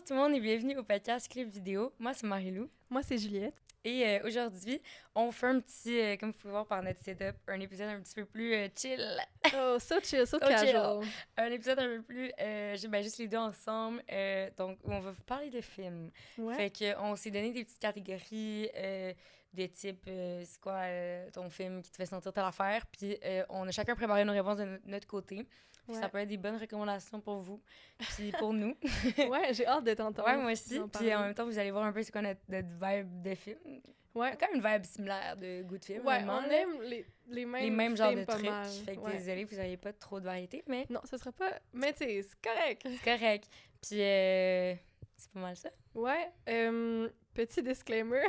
tout le monde et bienvenue au podcast Clip Vidéo. Moi, c'est Marie-Lou. Moi, c'est Juliette. Et aujourd'hui, on fait un petit, comme vous pouvez voir par notre setup, un épisode un petit peu plus chill. Oh, so chill, so So chill. casual. Un épisode un peu plus, juste les deux ensemble, donc où on va vous parler de films. Ouais. Fait qu'on s'est donné des petites catégories de type, c'est quoi ton film qui te fait sentir telle affaire, puis on a chacun préparé nos réponses de notre côté. Puis ça peut être des bonnes recommandations pour vous, puis pour nous. Ouais, j'ai hâte de t'entendre. Ouais, moi aussi. Puis en même temps, vous allez voir un peu c'est quoi notre vibe de film. Ouais. On a quand même une vibe similaire de goût de film. Ouais, vraiment, on là. aime les mêmes genres films de pas trucs. mal. Fait que Ouais. désolé, vous n'avez pas trop de variété, mais Non, ce sera pas... Mais tu sais, c'est correct. c'est correct. Puis c'est pas mal ça. Ouais, petit disclaimer.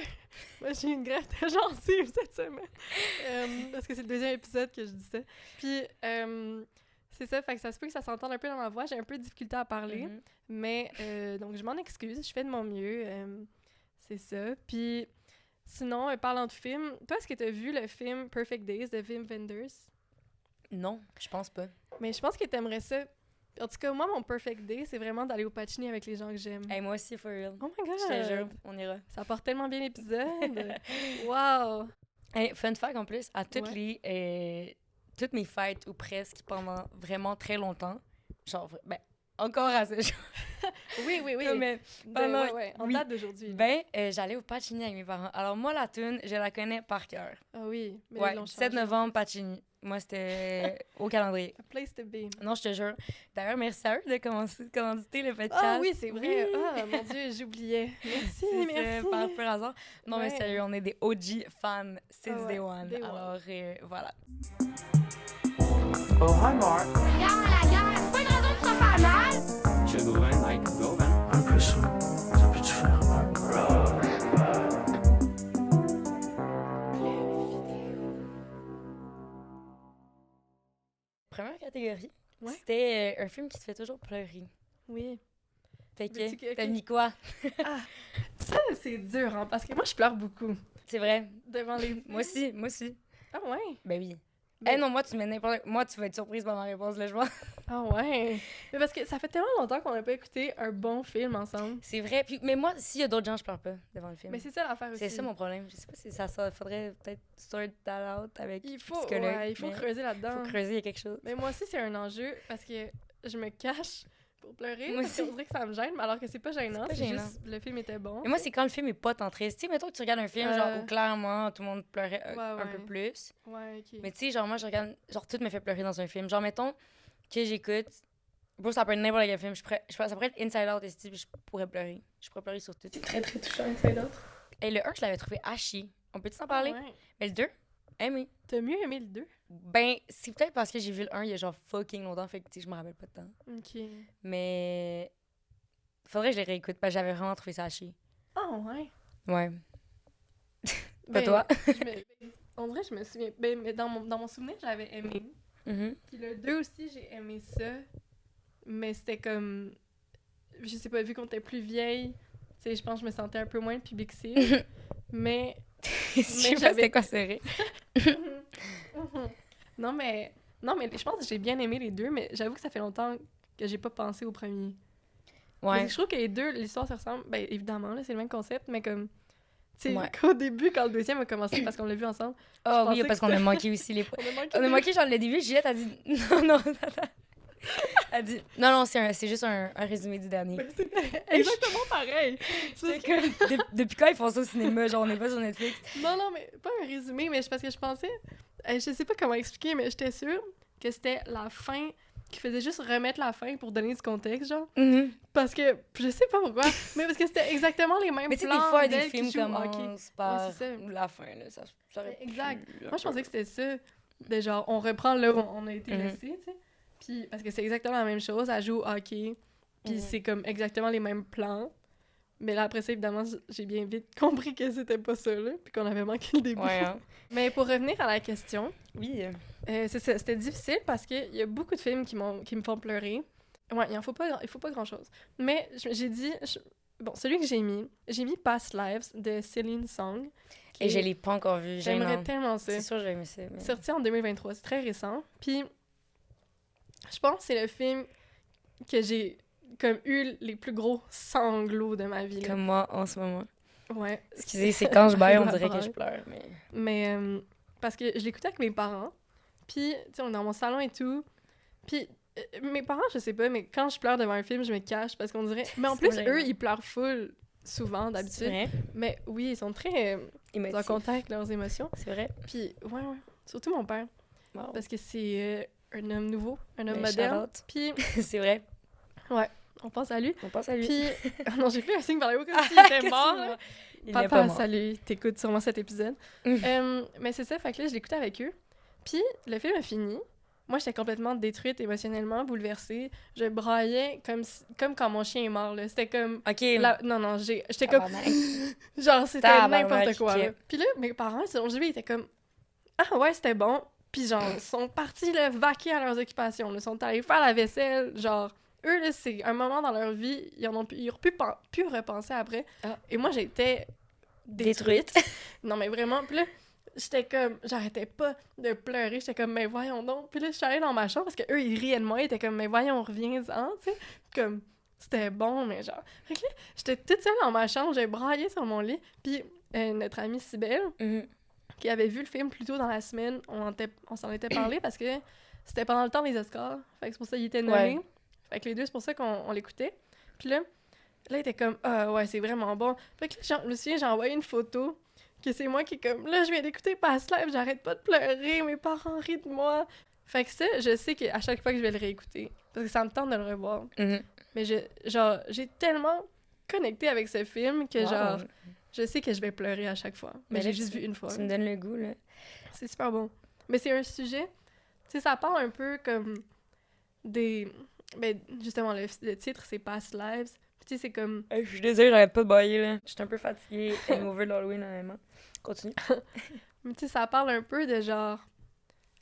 Moi, j'ai une greffe de gencive cette semaine. Parce que c'est le deuxième épisode que je dis ça. Puis, c'est ça, fait que ça se peut que ça s'entende un peu dans ma voix. J'ai un peu de difficulté à parler. Mhm. Mais Mais, donc, je m'en excuse. Je fais de mon mieux. C'est ça. Puis, sinon, parlant de film, toi, est-ce que tu as vu le film Perfect Days de Wim Wenders? non, je pense pas. Mais je pense que t'aimerais ça. En tout cas, moi, mon Perfect Day, c'est vraiment d'aller au Pacini avec les gens que j'aime. Hey, moi aussi, for real. Oh my God! Je te jure, on ira. Ça porte tellement bien l'épisode. Wow! Hey, fun fact en plus, à toutes Ouais. toutes mes fêtes ou presque pendant vraiment très longtemps, genre, ben, encore à ce jour. Oui, oui, oui. Mais De- pendant- ouais. En oui. date d'aujourd'hui. Ben, j'allais au Pacini avec mes parents. Alors moi, la tune, je la connais par cœur. Ah oui. Mais Ouais, ils l'ont 17 changé. novembre, Pacini. Moi, c'était au calendrier. A place to be. Non, je te jure. D'ailleurs, merci à eux de commanditer le podcast. Ah oui, c'est vrai. Oui. Ah, mon Dieu, j'oubliais. Merci, C'est merci. par pur hasard. Non, mais Ouais. sérieux, on est des OG fans since Ah ouais, day one. day one. Alors, voilà. Oh, hi, Mark. Gare à la gare, c'est pas une raison pour se faire mal. Tu veux Gauvin, Mike? Gauvin? Un peu ça. Ça peut-tu faire un Première catégorie, Ouais. c'était un film qui te fait toujours pleurer. Oui. Fait Veux-tu que, que- t'as ok. mis quoi? Ça, c'est dur, hein, parce que moi, je pleure beaucoup C'est vrai. devant les... Moi aussi. Ah ouais? Ben oui. Ben- Eh non, moi, tu mets n'importe... Moi, tu vas être surprise par ma réponse, là, je vois. Ah ouais? Mais parce que ça fait tellement longtemps qu'on n'a pas écouté un bon film ensemble. C'est vrai. Puis, mais moi, s'il y a d'autres gens, je pleure pas devant le film. Mais c'est ça l'affaire aussi. C'est ça mon problème. Je sais pas si ça faudrait peut-être sort that out avec Il faut, psychologue. ouais, il faut mais creuser là-dedans. faut creuser, il y a quelque chose. Mais moi aussi, c'est un enjeu parce que je me cache pour pleurer. Moi Parce qu'on aussi. dirait que ça me gêne, mais alors que c'est pas gênant. C'est pas C'est gênant. juste le film était bon. Et moi, c'est quand le film est pas tant triste. Tu sais, mettons que tu regardes un film, genre, où clairement, tout le monde pleurait Ouais, un ouais. peu plus. Ouais, ok. Mais tu sais, genre, moi, je regarde... Genre, tout me fait pleurer dans un film. Genre, mettons que j'écoute... Bro, ça peut être n'importe quel film. Ça pourrait être Inside Out, esti, puis je pourrais pleurer. Je pourrais pleurer sur tout. C'est très très touchant, Inside Out. Et le 1, je l'avais trouvé à chier. On peut-tu en parler? Ouais. Mais le 2, aimé. T'as mieux aimé le 2? Ben, c'est peut-être parce que j'ai vu le 1 il y a genre fucking longtemps, fait que tu sais, je me rappelle pas de temps. Ok. Mais... Faudrait que je les réécoute, parce que j'avais vraiment trouvé ça à chier. Ah ouais. Ouais. Pas Ben, toi? On dirait que je me souviens. Ben, mais dans mon souvenir, j'avais aimé. Mhm. Puis le 2 aussi, j'ai aimé ça. Mais c'était comme. Je sais pas, vu qu'on était plus vieille, tu sais, je pense que je me sentais un peu moins le public cible. mais. Je sais pas j'avais- c'était quoi serré. Non, mais je pense que j'ai bien aimé les deux, mais j'avoue que ça fait longtemps que j'ai pas pensé au premier. Parce Ouais. que je trouve que les deux, l'histoire se ressemble. Ben, évidemment, là, c'est le même concept, mais comme. Tu sais, Ouais. qu'au début, quand le deuxième a commencé, parce qu'on l'a vu ensemble, Ah Je oui, pensais parce que qu'on a c'était- manqué aussi les... on a manqué. On a manqué genre le début, Juliette a dit... Non, attends. Elle a dit... Non, c'est juste un résumé du dernier. Ben, c'est exactement pareil. C'est que depuis quand ils font ça au cinéma? Genre, on n'est pas sur Netflix. Non, mais pas un résumé, mais parce que je pensais. Je sais pas comment expliquer, mais j'étais sûre que c'était la fin qui faisait juste remettre la fin pour donner du contexte, genre. Mhm. Parce que je sais pas pourquoi, mais parce que c'était exactement les mêmes Mais tu sais, des plans fois, des d'elle qui films joue au hockey. commencent par Ouais, c'est ça. la fin, là. Ça aurait Exact. pu, Moi, je pensais que c'était ça. De genre, on reprend là où on a été Mhm. laissé, tu sais. Puis, parce que c'est exactement la même chose. Elle joue au hockey. Puis, Mhm. c'est comme exactement les mêmes plans. Mais là, après ça, évidemment, j'ai bien vite compris que c'était pas ça, là. Puis qu'on avait manqué le début. Ouais, hein. Mais pour revenir à la question, Oui. c'est ça, c'était difficile parce qu'il y a beaucoup de films qui me font pleurer. Ouais, il faut pas grand-chose. Mais j'ai dit... Bon, celui que j'ai mis Past Lives de Céline Song. qui Et je est- l'ai pas encore vu. J'aimerais Gênant. tellement ça. C'est sûr, j'ai aimé ça. Mais... Sorti en 2023, c'est très récent. Puis, je pense que c'est le film que j'ai comme eu les plus gros sanglots de ma vie. Là. Comme moi en ce moment. Ouais. Excusez, c'est quand je baille, on dois dirait que brailler. je pleure, mais... Mais parce que je l'écoutais avec mes parents. Puis, tu sais, on est dans mon salon et tout. Puis, mes parents, je sais pas, mais quand je pleure devant un film, je me cache parce qu'on dirait... Mais en C'est plus, vrai. eux, ils pleurent full souvent, C'est d'habitude. vrai. Mais oui, ils sont très en Émotif. contact avec leurs émotions. C'est vrai. Puis, ouais. Surtout mon père. Wow. Parce que c'est un homme nouveau, un homme Ben, moderne. shout-out. Puis, C'est vrai. on pense à lui. On pense à lui. Puis, non, j'ai fait un signe par la haut comme s'il était mort. là. Il n'est Papa, pas mort. salut, t'écoutes sûrement cet épisode. Mm. Mais c'est ça, fait que là, je l'écoutais avec eux. Puis, le film a fini. Moi, j'étais complètement détruite émotionnellement, bouleversée. Je braillais comme quand mon chien est mort, là. C'était comme... OK. Non, j'étais comme... Tabarnak. Genre, c'était Tabarnak, n'importe quoi, là. ok. Puis là, mes parents, selon je ils étaient comme... Ah ouais, c'était bon. Puis genre, ils sont partis, là, vaquer à leurs occupations. Ils sont allés faire la vaisselle, genre... Eux, là, c'est un moment dans leur vie, ils auraient pu repenser après. Ah. Et moi, j'étais Détruite. Non, mais vraiment. Puis là, j'étais comme... J'arrêtais pas de pleurer. J'étais comme, mais voyons donc. Puis là, je suis allée dans ma chambre parce qu'eux, ils riaient de moi. Ils étaient comme, mais voyons, reviens-en, tu sais. Comme, c'était bon, mais genre... Fait que là, j'étais toute seule dans ma chambre. J'ai braillé sur mon lit. Puis notre amie Cybèle, Mhm. qui avait vu le film plus tôt dans la semaine, on s'en était parlé parce que c'était pendant le temps des Oscars. Fait que c'est pour ça qu'il était nommé. Ouais. Fait que les deux, c'est pour ça qu'on l'écoutait. Puis là, il était comme, ah ouais, c'est vraiment bon. Fait que là, je me souviens, j'ai envoyé une photo que c'est moi qui est comme, là, je viens d'écouter Past Life, j'arrête pas de pleurer, mes parents rient de moi. Fait que ça, je sais qu'à chaque fois que je vais le réécouter, parce que ça me tente de le revoir. Mhm. Mais j'ai tellement connecté avec ce film que, Wow. genre, je sais que je vais pleurer à chaque fois. Mais Mais j'ai là, juste tu- vu une fois. Tu me donnes le goût, là. C'est super bon. Mais c'est un sujet, tu sais, ça parle un peu comme des... Ben, justement, le titre, c'est Past Lives. Puis tu sais, c'est comme... Je suis désolée, j'arrête pas de bailler, là. Je suis un peu fatiguée. Hangover d'Halloween, honnêtement. Continue. Mais tu sais, ça parle un peu de genre...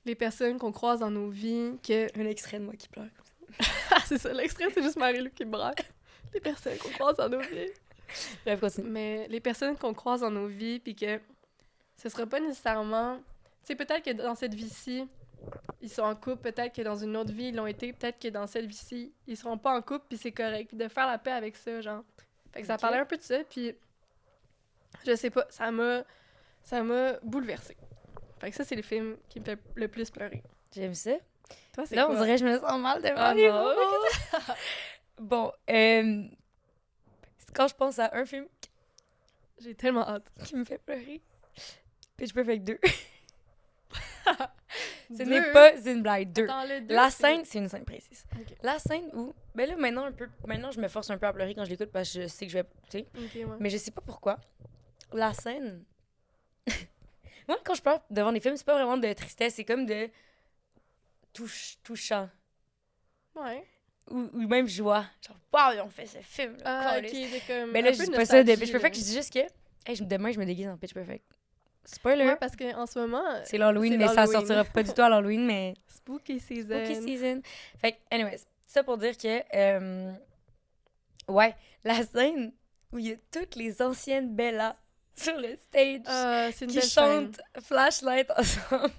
Les personnes qu'on croise dans nos vies, que... Un extrait de moi qui pleure. Ah, c'est ça, l'extrait, c'est juste Marie-Lou qui braille. Les personnes qu'on croise dans nos vies. Bref, continue. Mais les personnes qu'on croise dans nos vies, puis que ce sera pas nécessairement... Tu sais, peut-être que dans cette vie-ci, ils sont en couple, peut-être que dans une autre vie, ils l'ont été, peut-être que dans cette vie-ci, ils seront pas en couple, puis c'est correct. Puis de faire la paix avec ça, genre. Fait que ça Ok. parlait un peu de ça, puis je sais pas, ça m'a bouleversée. Fait que ça, c'est le film qui me fait le plus pleurer. J'aime ça. Toi, c'est Là, quoi? on dirait que je me sens mal devant Ah les non. mots. Bon, c'est quand je pense à un film J'ai tellement hâte. qui me fait pleurer. Pitch Perfect 2. Ce Deux? n'est pas une blague. 2. Attends, le deux, La c'est- scène, c'est une scène précise. Ok. La scène où... Ben là, maintenant, je me force un peu à pleurer quand je l'écoute parce que je sais que je vais... Tu sais. Ok, ouais. Mais je sais pas pourquoi. La scène... Moi, quand je pleure devant des films, c'est pas vraiment de tristesse, c'est comme de touchant. Ouais. Ou même joie. Genre, wow, ils ont fait ce film. Ah, ok, c'est comme. Mais là, un je peu dis pas ça de nostalgie, Pitch Perfect, là. je dis juste que hey, demain, je me déguise en Pitch Perfect. Spoiler. Ouais, parce qu'en ce moment, C'est l'Halloween, c'est mais ça l'Halloween. sortira pas du tout à l'Halloween, mais... Spooky Season. Spooky season. Fait que, anyways, ça pour dire que... ouais, la scène où il y a toutes les anciennes Bella sur le stage Ah, c'est une qui belle scène. chantent Flashlight ensemble.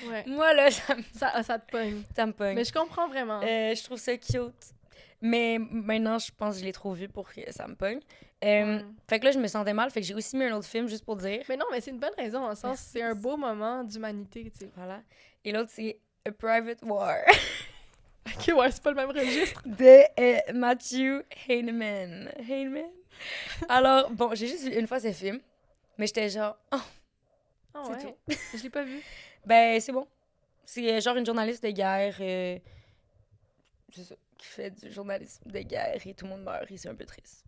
Ouais. Moi, là, ça Ça te pogne. me pogne. Mais je comprends vraiment. Je trouve ça cute. Mais maintenant, je pense que je l'ai trop vu pour que ça me pogne. Ouais. Fait que là, je me sentais mal. Fait que j'ai aussi mis un autre film juste pour dire. Mais non, mais c'est une bonne raison, dans le sens Merci. c'est un beau moment d'humanité, tu sais. Voilà. Et l'autre, c'est A Private War Ok, ouais, c'est pas le même registre. de Matthew Heineman. Alors, bon, j'ai juste vu une fois ce film. Mais j'étais genre, oh, Ah C'est ouais. Je l'ai pas vu. ben, c'est bon. C'est genre une journaliste de guerre. C'est ça, qui fait du journalisme de guerre et tout le monde meurt et c'est un peu triste.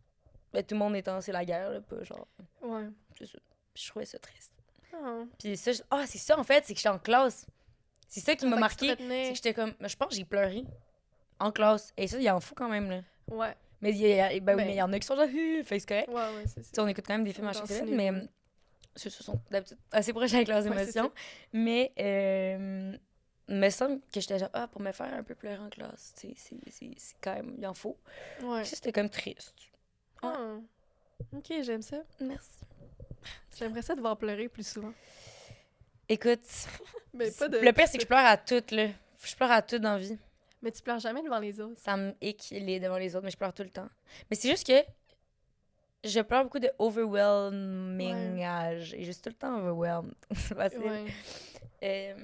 Ben, tout le monde étant, c'est la guerre, là, pas genre. Ouais. C'est ça. Puis je trouvais ça triste. Ah. Puis ça, c'est ça en fait, c'est que j'étais en classe. C'est ça qui m'a Fait que marqué. tu te retenais. C'est que j'étais comme, je pense que j'ai pleuré en classe. Et ça, il en fout quand même, là. Ouais. Mais il y a, ben, oui, Ben. mais il y en a qui sont genre, fait que c'est correct. Ouais, ouais, c'est Tu sais, ça. on écoute quand même des films à Dans chaque le semaine, cinéma. mais ceux sont d'habitude assez proches avec leurs Ouais, c'est émotions. Mais il me semble que j'étais genre, pour me faire un peu pleurer en classe, tu sais, c'est quand même, il en faut. Ouais. Puis ça, c'était comme triste. Ah. Ok, j'aime ça. Merci. J'aimerais ça devoir pleurer plus souvent. Écoute, Mais pas de... le pire, c'est que je pleure à toutes, là. Je pleure à toutes dans la vie. Mais tu pleures jamais devant les autres. Ça me hic les devant les autres, mais je pleure tout le temps. Mais c'est juste que je pleure beaucoup de overwhelmingage. Et je suis tout le temps overwhelmed. C'est facile. Ouais.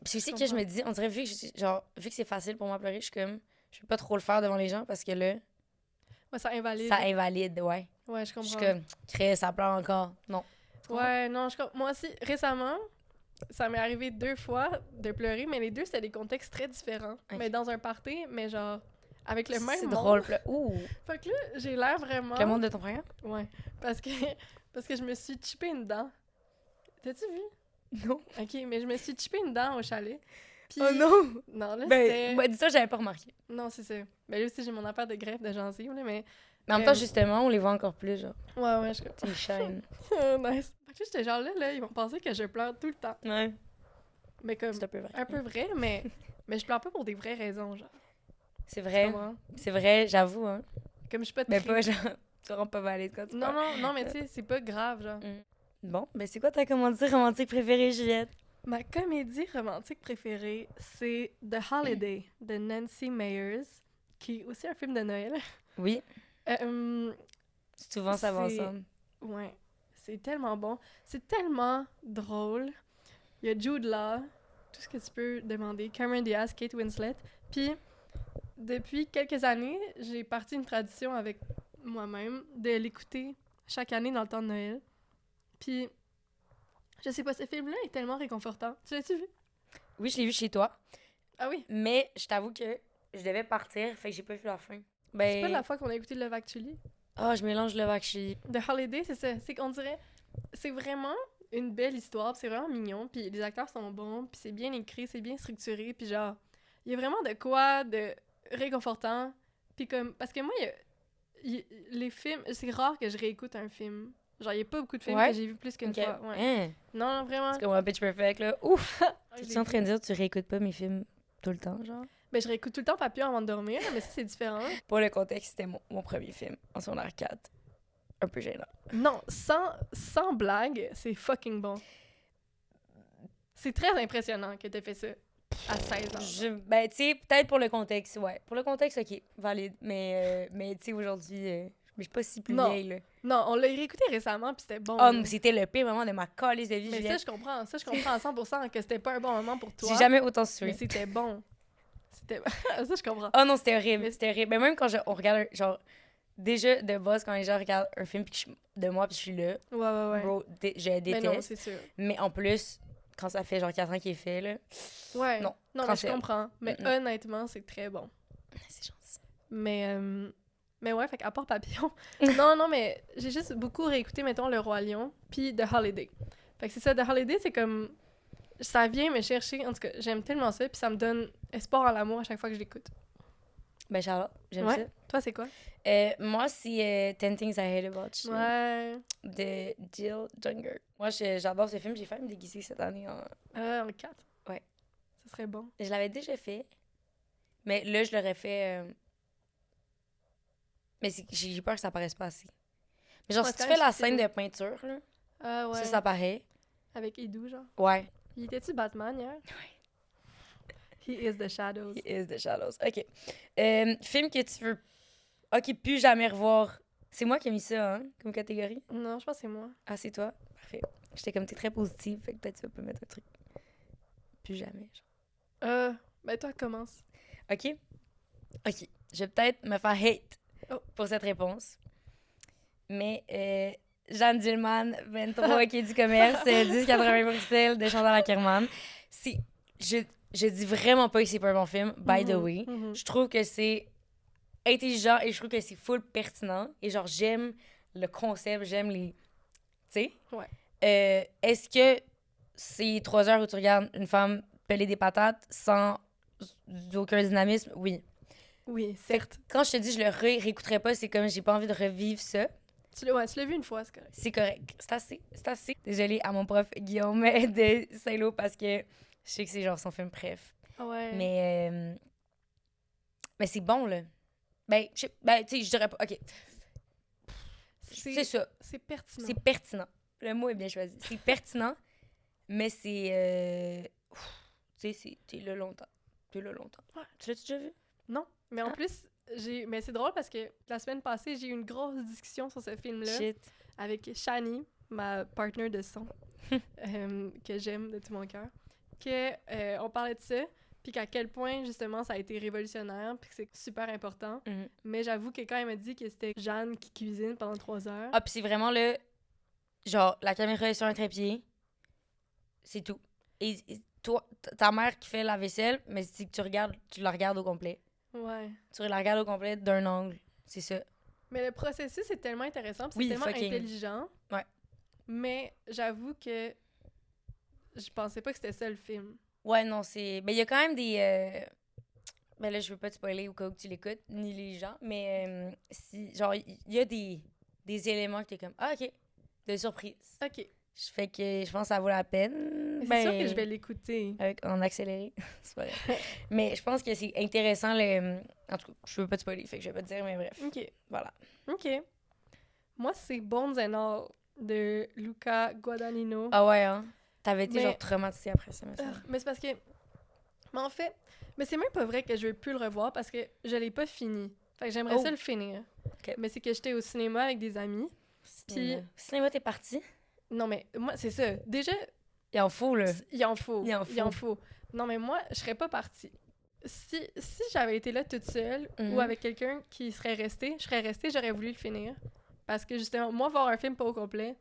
Puis c'est aussi Je que je me comprends. dis, on dirait, vu que c'est facile pour moi de pleurer, je suis comme, je peux pas trop le faire devant les gens parce que là, Ouais, ça invalide. ça invalide, ouais. Ouais, je Je suis comprends. comme, Chris, ça pleure encore. Non. Ouais, non, moi aussi, récemment, ça m'est arrivé 2 fois de pleurer, mais les deux, c'était des contextes très différents. Ok. Mais dans un party, mais genre, avec le même C'est monde. drôle. Ouh. Fait que là, j'ai l'air vraiment... Le monde de ton frère? Ouais, parce que je me suis chippé une dent. T'as-tu vu? Non. OK, mais je me suis chippé une dent au chalet. Puis... Oh non! Non, là, Ben, c'était... bah, dis ça, j'avais pas remarqué. Non, c'est ça. Ben là aussi, j'ai mon affaire de greffe de gencive, là, mais... Mais en même temps, justement, on les voit encore plus, genre. Ouais, je... Ils shine. Nice. Fait que là, j'étais genre là, ils vont penser que je pleure tout le temps. Ouais. Mais comme... C'est un peu vrai. Un peu vrai, mais je pleure pas pour des vraies raisons, genre. C'est Tu vrai. comprends? C'est vrai, j'avoue, hein. Comme je suis pas Mais triste. pas, genre, tu rends pas valide quand tu Non, pleures. non, mais tu sais, c'est pas grave, genre. Bon, ben c'est quoi ta comédie romantique préférée, Juliette? Ma comédie romantique préférée, c'est The Holiday de Nancy Meyers, qui est aussi un film de Noël. Oui, Euh, souvent ça va c'est- ensemble. ouais, c'est tellement bon. C'est tellement drôle. Il y a Jude Law, tout ce que tu peux demander. Cameron Diaz, Kate Winslet. Puis, depuis quelques années, j'ai parti une tradition avec moi-même de l'écouter chaque année dans le temps de Noël. Puis, je sais pas, ce film-là est tellement réconfortant. Tu l'as-tu vu? Oui, je l'ai vu chez toi, Ah oui? mais je t'avoue que je devais partir, fait que j'ai pas vu la fin. C'est Ben, pas la fois qu'on a écouté Love Actually? je mélange le Actually. The Holiday, c'est ça. C'est qu'on dirait... C'est vraiment une belle histoire, puis c'est vraiment mignon, puis les acteurs sont bons, puis c'est bien écrit, c'est bien structuré, puis genre... Il y a vraiment de quoi de réconfortant, puis comme... Parce que moi, les films... C'est rare que je réécoute un film. Genre, il y a pas beaucoup de films Ouais? que j'ai vu plus qu'une Ok. fois. Ouais. Hein? Non, vraiment. C'est comme un Pitch Perfect, là. Ouf! Je Tu l'ai es en vu. train de dire que tu réécoutes pas mes films tout le temps, genre? Ben, je réécoute tout le temps Papillon avant de dormir, mais ça, c'est différent. Pour le contexte, c'était mon premier film en secondaire 4. Un peu gênant. Non, sans blague, c'est fucking bon. C'est très impressionnant que t'aies fait ça à 16 ans. Ben, tu sais, peut-être pour le contexte, ouais. Pour le contexte, ok, valide. Mais tu sais, aujourd'hui, je suis pas si plus Non. vieille, là. Non, on l'a réécouté récemment, puis c'était bon. Oh, là. mais c'était le pire moment de ma calice de vie, Mais ça, Juliette. je comprends. Ça, je comprends à 100% que c'était pas un bon moment pour toi. J'ai jamais autant Mais sué. c'était bon. C'était... ça, je comprends. Oh non, c'était horrible, Mais- c'était horrible. Mais même quand on regarde, genre, déjà, de base, quand les gens regardent un film de moi, puis je suis là, Ouais. bro, je Mais déteste. non, c'est sûr. Mais en plus, quand ça fait genre 4 ans qu'il est fait, là, Ouais. Non, mais je cancel. comprends. Mais Mm-mm. honnêtement, c'est très bon. c'est gentil. Mais ouais, fait qu'à part Papillon... non, mais j'ai juste beaucoup réécouté, mettons, Le Roi Lion, puis The Holiday. Fait que c'est ça, The Holiday, c'est comme... Ça vient me chercher, en tout cas, j'aime tellement ça, puis ça me donne espoir en l'amour à chaque fois que je l'écoute. Ben, Charlotte, j'aime Ouais. Toi, c'est quoi? ça. Moi, c'est 10 Things I Hate About You Ouais. de Jill Junger. Moi, j'adore ce film. J'ai failli me déguiser cette année en... En 4? Ouais. Ça serait bon. Je l'avais déjà fait, mais là, je l'aurais fait... Mais j'ai peur que ça paraisse pas assez. Mais genre, Ouais, si tu c'est fais la difficile. scène de peinture, là, Ah ouais. ça paraît. Avec Idou, genre. Ouais. Il était-tu Batman hier? He is the shadows. He is the shadows. OK. Film que tu veux... OK, plus jamais revoir. C'est moi qui ai mis ça, hein, comme catégorie? Non, je pense que c'est moi. Ah, c'est toi? Parfait. J'étais comme, t'es très positive, fait que peut-être tu peux mettre un truc. Plus jamais, genre. Ben toi, commence. OK? OK. Je vais peut-être me faire hate Oh. pour cette réponse. Mais Jeanne Dillman, 23, qui est du commerce, 10,80 Bruxelles, de Chantal Ackerman. Je dis vraiment pas que c'est pas un bon film, by the way. Mhm. Je trouve que c'est intelligent et je trouve que c'est full pertinent. Et genre, j'aime le concept, j'aime les... Tu sais? Ouais. Est-ce que c'est 3 heures où tu regardes une femme peler des patates sans aucun dynamisme? Oui. Oui, Fait que certes. quand je te dis je le réécouterai pas, c'est comme j'ai pas envie de revivre ça. Tu l'as vu une fois, c'est correct. C'est correct. C'est assez. C'est assez. Désolée à mon prof Guillaume de Saint-Lô parce que je sais que c'est genre son film préf. Ah ouais. Mais c'est bon, là. Ben, tu sais, je dirais pas. OK. C'est ça. C'est pertinent. C'est pertinent. Le mot est bien choisi. C'est pertinent, mais c'est... tu sais, t'es là longtemps. Puis là, longtemps. Ouais. Tu l'as-tu déjà vu? Non, mais en plus, mais c'est drôle parce que la semaine passée, j'ai eu une grosse discussion sur ce film-là Shit. avec Shani, ma partner de son, que j'aime de tout mon cœur, on parlait de ça, puis qu'à quel point, justement, ça a été révolutionnaire, puis que c'est super important. Mhm. Mais j'avoue que quand elle m'a dit que c'était Jeanne qui cuisine pendant 3 heures... Ah, puis c'est vraiment le... Genre, la caméra est sur un trépied. C'est tout. Et toi, ta mère qui fait la vaisselle, mais si tu regardes, tu la regardes au complet. Ouais. Tu la regardes au complet d'un angle. C'est ça. Mais le processus est tellement intéressant, puis Oui, c'est tellement fucking. intelligent. Ouais. Mais j'avoue que je pensais pas que c'était ça le film. Ouais, non, c'est... Ben, il y a quand même des... Ben là, je veux pas te spoiler au cas où tu l'écoutes, ni les gens, mais si... Genre, il y a des éléments que t'es comme... Ah, OK. De surprise. OK. Je fais que je pense que ça vaut la peine. Mais Ben, c'est sûr que je vais l'écouter. en accéléré. C'est pas vrai. Mais je pense que c'est intéressant. En tout cas, je veux pas te spoiler, fait que je vais pas te dire, mais bref. OK. Voilà. OK. Moi, c'est Bones and All de Luca Guadagnino. Ah ouais, hein? T'avais été Mais- genre traumatisée après ça, me semble. Mais c'est parce que... Mais en fait... Mais c'est même pas vrai que je veux plus le revoir parce que je l'ai pas fini. Fait que j'aimerais Oh. ça le finir. Ok. Mais c'est que j'étais au cinéma avec des amis. Cinéma. Cinéma, t'es parti? Non, mais moi, c'est ça. Déjà, Il en faut, là. il en faut. Il en faut. Non, mais moi, je serais pas partie. Si j'avais été là toute seule Mhm. ou avec quelqu'un qui serait resté, je serais restée, j'aurais voulu le finir. Parce que justement, moi, voir un film pas au complet,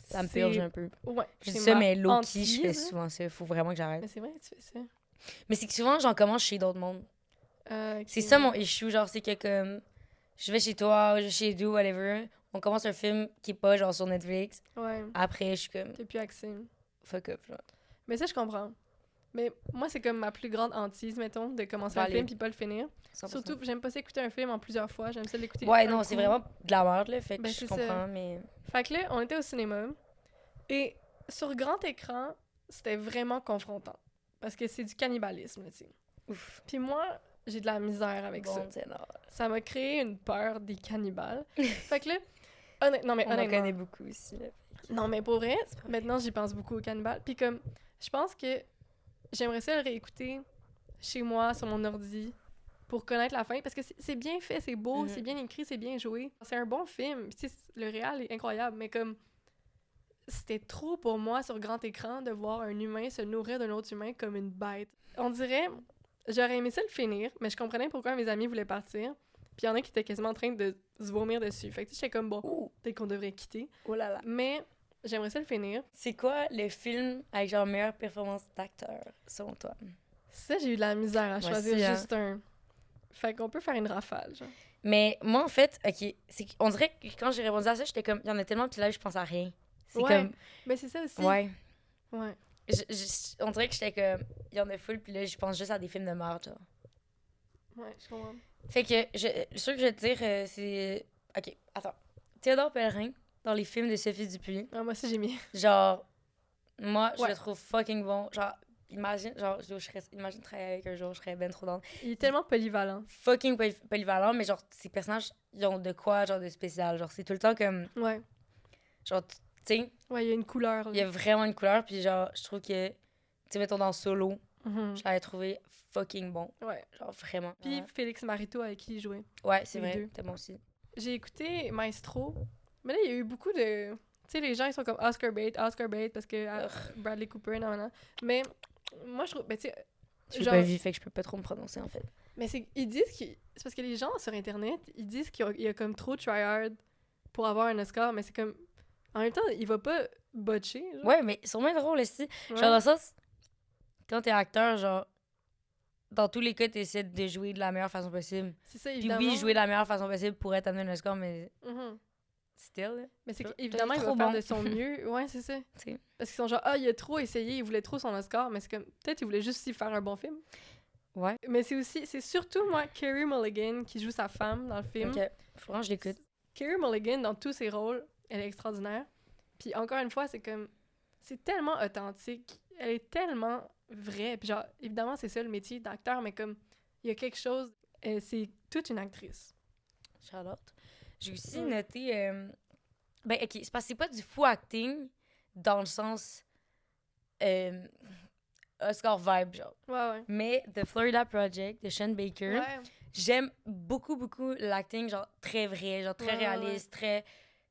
Ça me c'est- purge un peu. Ouais. Je dis c'est ça, ma mais low-key, je hantise, fais là. souvent ça. Faut vraiment que j'arrête. Mais c'est vrai que tu fais ça. Mais c'est que souvent, j'en commence chez d'autres mondes. Ok. C'est ça mon issue, genre, c'est que comme... Je vais chez toi, je vais chez vous, whatever. On commence un film qui est pas, genre, sur Netflix. Ouais, Après, je suis comme... t'es plus accès. Fuck up, genre. Mais ça, je comprends. Mais moi, c'est comme ma plus grande hantise, mettons, de commencer un Valide. film puis pas le finir. 100%. Surtout, j'aime pas ça écouter un film en plusieurs fois. J'aime ça l'écouter. Ouais, un non, c'est coup. vraiment de la merde, là. Fait que Ben, je c'est ça. comprends, mais... Fait que là, on était au cinéma. Et sur grand écran, c'était vraiment confrontant. Parce que c'est du cannibalisme, tu sais. Ouf. Puis moi, j'ai de la misère avec Bon, ça. c'est non. Ça m'a créé une peur des cannibales. Fait que là, non mais On en honnêtement, connaît beaucoup aussi, là. non mais pour vrai, C'est pas vrai. maintenant j'y pense beaucoup aux cannibales. Puis comme, je pense que j'aimerais ça le réécouter chez moi, sur mon ordi, pour connaître la fin. Parce que c'est bien fait, c'est beau, Mhm. c'est bien écrit, c'est bien joué. C'est un bon film. Puis tu sais, le réal est incroyable, mais comme... C'était trop pour moi sur grand écran de voir un humain se nourrir d'un autre humain comme une bête. On dirait, j'aurais aimé ça le finir, mais je comprenais pourquoi mes amis voulaient partir. Puis il y en a qui étaient quasiment en train de se vomir dessus. Fait que tu sais, j'étais comme, bon, Ouh. peut-être qu'on devrait quitter. Oh là là. Mais j'aimerais ça le finir. C'est quoi le film avec genre meilleure performance d'acteur, selon toi? Ça, j'ai eu de la misère à Moi choisir aussi, hein. juste un. Fait qu'on peut faire une rafale, genre. Mais moi, en fait, OK, on dirait que quand j'ai répondu à ça, j'étais comme, il y en a tellement, puis là, je pense à rien. C'est Ouais. comme, Mais c'est ça aussi. ouais. Ouais. On dirait que j'étais comme, il y en a full, puis là, je pense juste à des films de merde, genre. Ouais, je comprends. Fait que, ce que je vais te dire, c'est... OK, attends. Théodore Pellerin, dans les films de Sophie Dupuis, Ah, moi aussi, j'ai mis. genre, moi, je Ouais. le trouve fucking bon. Genre, imagine travailler avec un jour, je serais ben trop dans. Il est tellement polyvalent. Fucking polyvalent, mais genre, ces personnages, ils ont de quoi, genre, de spécial. Genre, c'est tout le temps comme, Ouais. genre, tu sais, Ouais, il y a une couleur. il y a vraiment une couleur, puis genre, je trouve que, tu sais, mettons dans Solo, Mhm. je l'avais trouvé fucking bon. Ouais. Genre, vraiment. Puis Félix Marito avec qui il jouait. Ouais, c'est les vrai, deux. t'es bon aussi. J'ai écouté Maestro, mais là, il y a eu beaucoup de... Tu sais, les gens, ils sont comme Oscar bait, parce que Bradley Cooper, non. Mais moi, je trouve... Ben, tu sais, Je l'ai genre- pas vu, fait que je peux pas trop me prononcer, en fait. mais ils disent que... C'est parce que les gens sur Internet, ils disent qu'il y a comme trop tryhard pour avoir un Oscar, mais c'est comme... En même temps, il va pas botcher, genre. Ouais, mais c'est sûrement drôle aussi. Ouais. Genre, dans le sens, quand t'es acteur, genre, dans tous les cas, t'essaies de jouer de la meilleure façon possible. C'est ça, Puis évidemment. oui, jouer de la meilleure façon possible pourrait t'amener un score, mais Mhm. still, là. Mais c'est T'as- qu'évidemment, t'as il trop va faire bon. de son mieux. Ouais, c'est ça. T'sais. Parce qu'ils sont genre, ah, il a trop essayé, il voulait trop son Oscar, mais c'est comme, peut-être il voulait juste aussi faire un bon film. Ouais. Mais c'est surtout, moi, Carey Mulligan qui joue sa femme dans le film. Ok, faut vraiment que je l'écoute. Carey Mulligan, dans tous ses rôles, elle est extraordinaire. Puis encore une fois, c'est comme, c'est tellement authentique, elle est tellement vraie. Puis genre, évidemment, c'est ça le métier d'acteur, mais comme, il y a quelque chose, c'est toute une actrice. Charlotte. J'ai aussi noté. Ben, ok, c'est parce que c'est pas du faux acting dans le sens. Oscar vibe, genre. Ouais. Mais The Florida Project de Sean Baker, Ouais. j'aime beaucoup, beaucoup l'acting, genre très vrai, genre très Ouais, ouais, réaliste, très.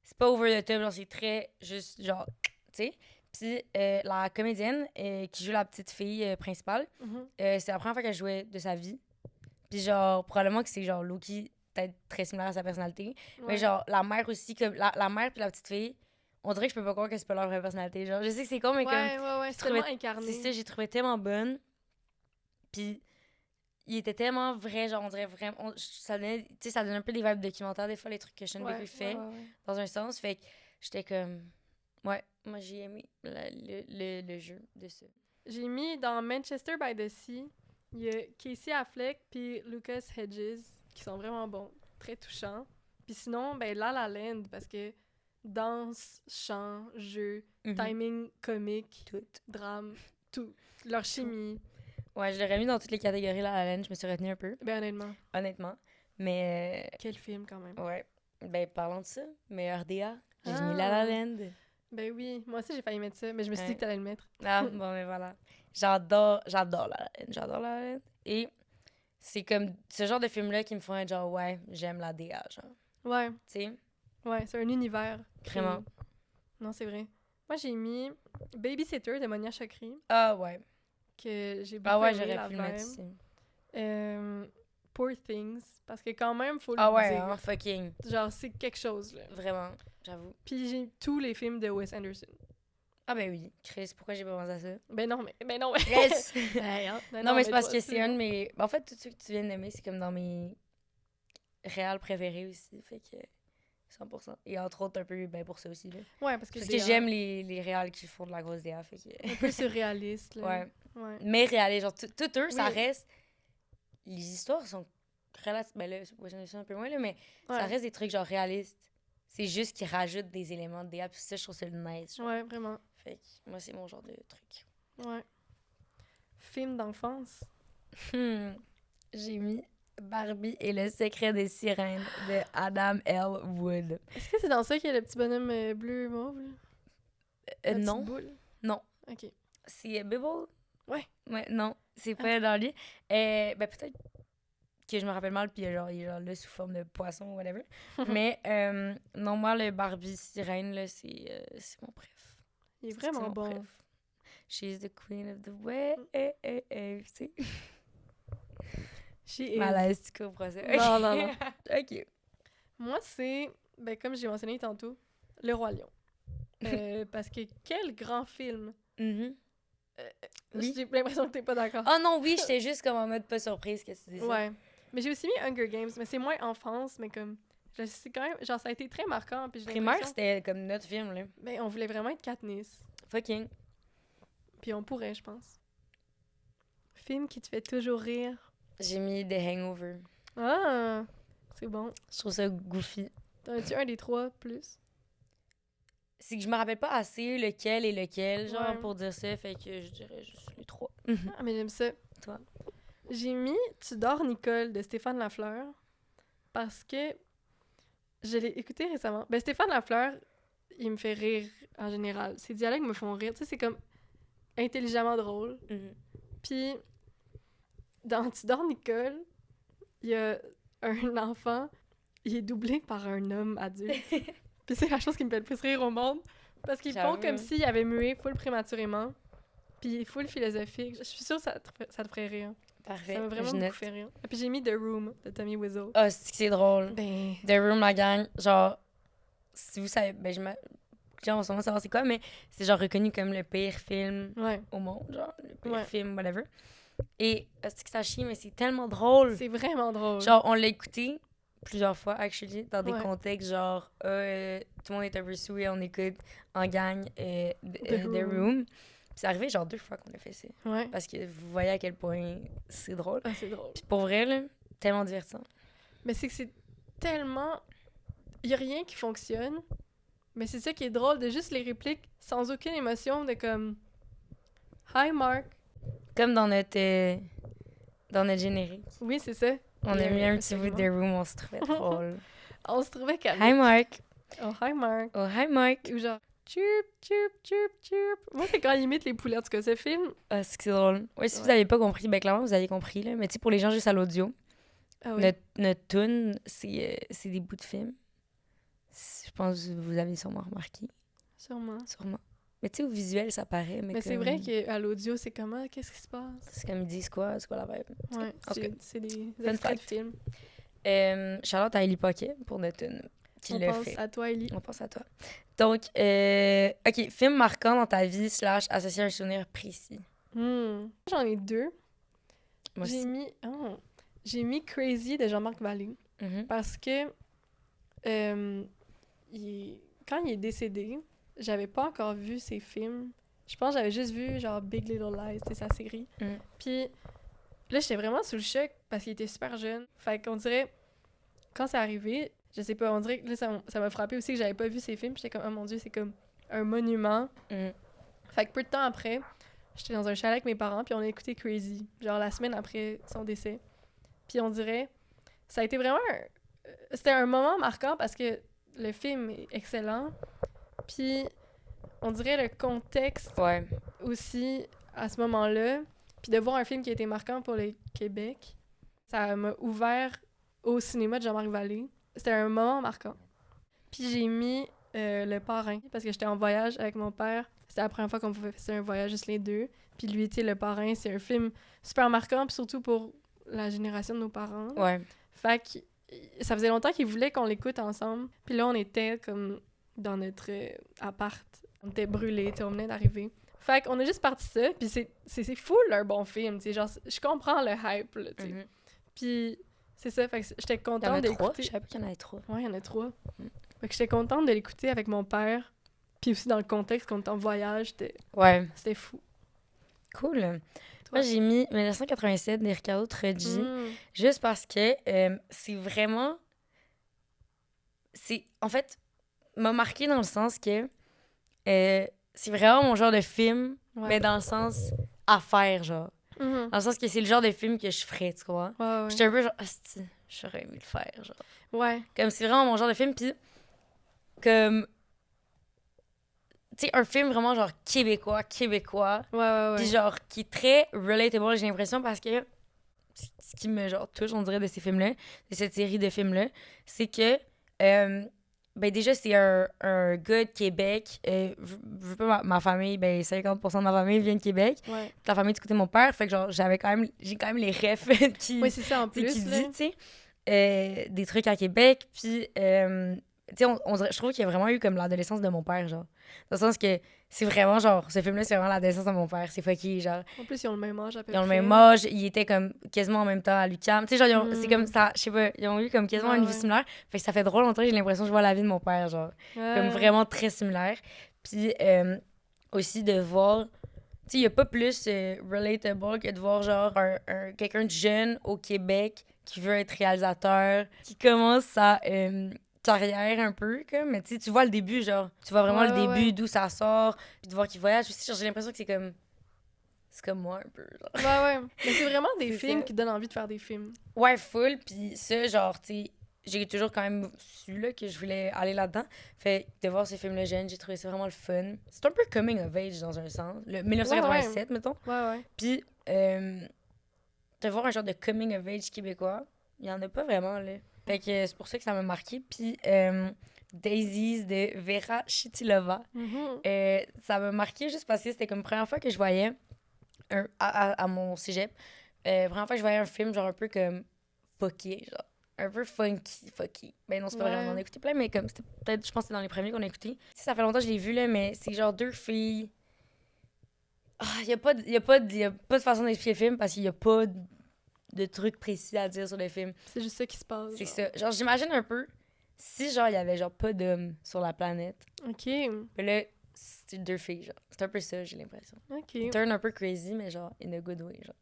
C'est pas over the top, genre c'est très juste, genre, tu sais. Puis la comédienne qui joue la petite fille principale, Mhm. c'est la première fois qu'elle jouait de sa vie. Puis genre, probablement que c'est genre Loki, peut-être très similaire à sa personnalité. Mais Ouais. genre, la mère aussi, comme la mère puis la petite fille, on dirait que je peux pas croire que c'est pas leur vraie personnalité. Genre, je sais que c'est con, mais comme. Ouais, c'est trouvais- tellement incarné. C'est ça, j'ai trouvé tellement bonne. Puis il était tellement vrai, genre, on dirait vraiment. Ça donnait, tu sais, ça donne un peu des vibes documentaires, des fois, les trucs que Sean Baker fait, ouais. dans un sens. Fait que j'étais comme. Ouais, moi j'ai aimé le jeu de ça. J'ai mis dans Manchester by the Sea, il y a Casey Affleck puis Lucas Hedges qui sont vraiment bons, très touchants. Puis sinon, ben La La Land parce que danse, chant, jeu, timing comique, Tout. drame, tout. Leur chimie, Ouais, je l'aurais mis dans toutes les catégories là, La La Land, je me suis retenue un peu, ben honnêtement. Mais, quel film quand même. ouais. Ben, parlons de ça. Meilleur DA, j'ai Ah. mis La La Land. Ben oui, moi aussi j'ai failli mettre ça, mais je me suis Ouais. dit que t'allais le mettre. Ah, bon, mais voilà. J'adore La La Land. J'adore La La Land. Et c'est comme ce genre de film-là qui me font être genre, ouais, j'aime la DA, genre. Ouais, Tu sais? ouais, c'est un univers. Vraiment. Non, c'est vrai. Moi j'ai mis Babysitter de Monia Chokri, Ah, ouais. que j'ai beaucoup Ah, ouais, aimé, j'aurais la pu le mettre vibe. aussi. Poor Things, parce que quand même, faut le Ah, ouais, dire. hein, fucking. Genre, c'est quelque chose, là. Vraiment, j'avoue. Puis j'ai tous les films de Wes Anderson. Ah, ben oui. Chris, pourquoi j'ai pas pensé à ça? Ben non, mais... Chris! Ben, hein. Ben non, mais c'est parce toi que aussi, c'est un de hein. mes. En fait, tout ce que tu viens de nommer, c'est comme dans mes réals préférés aussi. Fait que 100%. Et entre autres, un peu ben, pour ça aussi. Là. Ouais, parce que Parce que j'aime les réals qui font de la grosse DA. Fait que... un peu surréaliste, là. ouais. Ouais. Mais réalistes. Genre, tout eux, ça Oui. reste. Les histoires sont relativement. Ben là, c'est un peu moins, là, mais Ouais. ça reste des trucs genre réalistes. C'est juste qu'ils rajoutent des éléments de DA. Puis ça, je trouve ça nice. Genre. Ouais, vraiment. Fait que moi, c'est mon genre de truc. Ouais. Film d'enfance. J'ai mis Barbie et le secret des sirènes de Adam L. Wood. Est-ce que c'est dans ça qu'il y a le petit bonhomme bleu mauve, là? La petite Non, boule? non. OK. C'est Bibble? Ouais. Ouais, non, c'est pas dans lui. Ben peut-être que je me rappelle mal, puis genre, il est genre là sous forme de poisson ou whatever. Mais non, moi, le Barbie sirène, là, c'est mon préf. Il est C'est vraiment mon bon. préf. She's the queen of the way. Tu sais. She is. Malaise, tu comprends ça. Non, non, non. OK. Moi, c'est, ben, comme j'ai mentionné tantôt, Le Roi Lion. Parce que quel grand film. Mhm. Oui. J'ai l'impression que t'es pas d'accord. Oh non, oui, j'étais juste comme en mode pas surprise que tu dis ça. Ouais. Mais j'ai aussi mis Hunger Games, mais c'est moins enfance, mais comme... Je sais quand même... Genre, ça a été très marquant, puis j'ai Primaire, l'impression... c'était comme notre film, là. Ben, on voulait vraiment être Katniss. Fucking. Puis on pourrait, je pense. Film qui te fait toujours rire. J'ai mis The Hangover. Ah! C'est bon. Je trouve ça goofy. T'en as-tu un des 3 plus? C'est que je me rappelle pas assez lequel est lequel, genre, Ouais. pour dire ça, fait que je dirais juste les 3. Ah, mais j'aime ça. Toi? J'ai mis Tu dors, Nicole de Stéphane Lafleur parce que je l'ai écouté récemment. Ben, Stéphane Lafleur, il me fait rire en général. Ses dialogues me font rire. Tu sais, c'est comme intelligemment drôle. Puis, dans Tu dors, Nicole, il y a un enfant, il est doublé par un homme adulte. Puis c'est la chose qui me fait le plus rire au monde. Parce qu'ils font J'avoue. comme s'il avait mué full prématurément. Puis full philosophique. Je suis sûre que ça te ferait rire. Parfait. Ça m'a vraiment je beaucoup note. fait rire. Et puis j'ai mis The Room de Tommy Wiseau. Ah, c'est drôle. Ben... The Room, la gang, genre, si vous savez, ben, genre, on va savoir c'est quoi, mais c'est genre reconnu comme le pire film Ouais. au monde, genre, le pire Ouais. film, whatever. Et c'est que ça chie, mais c'est tellement drôle. C'est vraiment drôle. Genre, on l'a écouté plusieurs fois, actually, dans des Ouais. contextes genre, tout le monde est un peu saoulé, on écoute en gang The Room. Room. Puis c'est arrivé genre 2 fois qu'on a fait ça. Ouais. Parce que vous voyez à quel point c'est drôle. Ah, c'est drôle. Puis pour vrai, là, tellement divertissant. Mais c'est que c'est tellement... Il y a rien qui fonctionne. Mais c'est ça qui est drôle, de juste les répliques sans aucune émotion, de comme... Hi, Mark. Comme dans notre générique. Oui, c'est ça. On a mis un petit bout segment. de Room, on se trouvait drôle. On se trouvait calme. Hi Mark. Oh, hi, Mark. Oh, hi Mark. Ou genre, Chirp, chirp, chirp, chirp. Moi, c'est quand il imite les poulets. En tout cas, ce film... Ah, c'est drôle. Ouais, si vous n'avez pas compris, ben clairement, vous avez compris, là. Mais tu sais, pour les gens juste à l'audio, Ah oui. notre tune, c'est des bouts de film. Je pense que vous avez sûrement remarqué. Sûrement. Sûrement. Mais tu sais, au visuel, ça paraît. Mais c'est vrai qu'à l'audio, c'est comment? Qu'est-ce qui se passe? C'est comme ils disent quoi? C'est quoi la vibe? Ouais, En tout cas, c'est des fun extraits de fact. films. Charlotte à Ellie Pocket pour notre tune. Qui On l'a pense fait. à toi, Ellie. On pense à toi. Donc, OK, film marquant dans ta vie / associé à un souvenir précis. J'en ai 2. Moi aussi. J'ai mis Crazy de Jean-Marc Vallée Mhm. parce que quand il est décédé, j'avais pas encore vu ses films. Je pense que j'avais juste vu genre Big Little Lies, c'est sa série. Mhm. Puis là, j'étais vraiment sous le choc parce qu'il était super jeune. Fait qu'on dirait, quand c'est arrivé, je sais pas, on dirait que là, ça m'a frappé aussi que j'avais pas vu ses films. Puis j'étais comme, oh mon Dieu, c'est comme un monument. Mhm. Fait que peu de temps après, j'étais dans un chalet avec mes parents, puis on a écouté Crazy, genre la semaine après son décès. Puis on dirait, ça a été vraiment... C'était un moment marquant parce que le film est excellent. Puis on dirait le contexte Ouais. aussi à ce moment-là. Puis de voir un film qui a été marquant pour le Québec, ça m'a ouvert au cinéma de Jean-Marc Vallée. C'était un moment marquant. Puis j'ai mis Le Parrain parce que j'étais en voyage avec mon père. C'était la première fois qu'on pouvait faire un voyage juste les deux. Puis lui, tu sais, Le Parrain, c'est un film super marquant, puis surtout pour la génération de nos parents. Ouais. Fait que ça faisait longtemps qu'ils voulaient qu'on l'écoute ensemble. Puis là, on était comme dans notre appart. On était brûlés, tu sais, on venait d'arriver. Fait qu'on a juste parti ça, puis c'est full un bon film, tu sais, genre, je comprends le hype, là, tu sais. Mhm. Puis c'est ça, fait que j'étais Il y en contente a 3. d'écouter. Je savais pas qu'il y en avait 3. Ouais, il y en a 3. Mm. Fait que j'étais contente de l'écouter avec mon père, puis aussi dans le contexte qu'on était en voyage, Ouais. c'était fou. Cool. Toi? Moi, j'ai mis 1987 de Ricardo Troggi. Juste parce que c'est vraiment... En fait, m'a marqué dans le sens que c'est vraiment mon genre de film, Ouais. mais dans le sens à faire, genre. Mhm. Dans le sens que c'est le genre de film que je ferais, tu vois. Ouais, J'étais un peu genre, asti, j'aurais aimé le faire, genre. ouais. Comme c'est vraiment mon genre de film, puis comme... Tu sais, un film vraiment genre québécois, Ouais. puis genre qui est très relatable, j'ai l'impression, parce que ce qui me genre touche, on dirait, de ces films-là, de cette série de films-là, c'est que ben déjà, c'est un gars de Québec. Je veux pas ma famille, ben 50% de ma famille vient de Québec. Ouais. La famille du côté de mon père, fait que genre, j'ai quand même les refs qui, Oui, c'est ça en tu sais, plus. qui là. dit, tu sais, des trucs à Québec. Puis, tu sais, je trouve qu'il y a vraiment eu comme l'adolescence de mon père, genre. Dans le sens que c'est vraiment, genre, ce film-là, c'est vraiment l'adolescence de mon père. C'est fucké, genre. En plus, ils ont le même âge à peu Ils ont le près. même âge, ils étaient comme quasiment en même temps à l'UQAM. Tu sais, genre, c'est comme ça, je sais pas, ils ont eu comme quasiment Ouais, une vie ouais. similaire. Fait que ça fait drôle, en tout cas, j'ai l'impression que je vois la vie de mon père, genre. Comme vraiment très similaire. Puis aussi de voir, tu sais, il y a pas plus relatable que de voir, genre, quelqu'un de jeune au Québec qui veut être réalisateur, qui commence sa carrière un peu, comme, mais tu sais, tu vois le début, genre, tu vois vraiment Ouais, le ouais, début, ouais. d'où ça sort, puis de voir qu'il voyage aussi, genre, j'ai l'impression que c'est comme moi un peu, genre. Ouais. Mais c'est vraiment des C'est films ça. qui donnent envie de faire des films. Ouais, full, puis ça, genre, tu sais, j'ai toujours quand même su, là, que je voulais aller là-dedans. Fait que de voir ces films-là jeunes, j'ai trouvé ça vraiment le fun. C'est un peu coming of age, dans un sens. Le 1987, mettons. Ouais. Puis, de voir un genre de coming of age québécois, il y en a pas vraiment, là. Fait que c'est pour ça que ça m'a marqué. Puis, Daisies de Vera Chitilova. Mhm. Ça m'a marqué juste parce que c'était comme la première fois que je voyais à mon cégep. Première fois que je voyais un film genre un peu comme fucké, genre un peu funky. Ben non, c'est pas Ouais. vraiment, on a écouté plein, mais comme c'était peut-être, je pense que c'était dans les premiers qu'on a écouté. Tu sais, ça fait longtemps que je l'ai vu, là, mais c'est genre deux filles. Il y a pas de façon d'expliquer le film parce qu'il y a pas de trucs précis à dire sur le film. C'est juste ça qui se passe. C'est genre. ça. Genre, j'imagine un peu si, genre, il y avait genre pas d'hommes sur la planète. OK. Mais là, c'est deux filles, genre. C'est un peu ça, j'ai l'impression. OK. Turn un peu crazy, mais genre, in a good way, genre.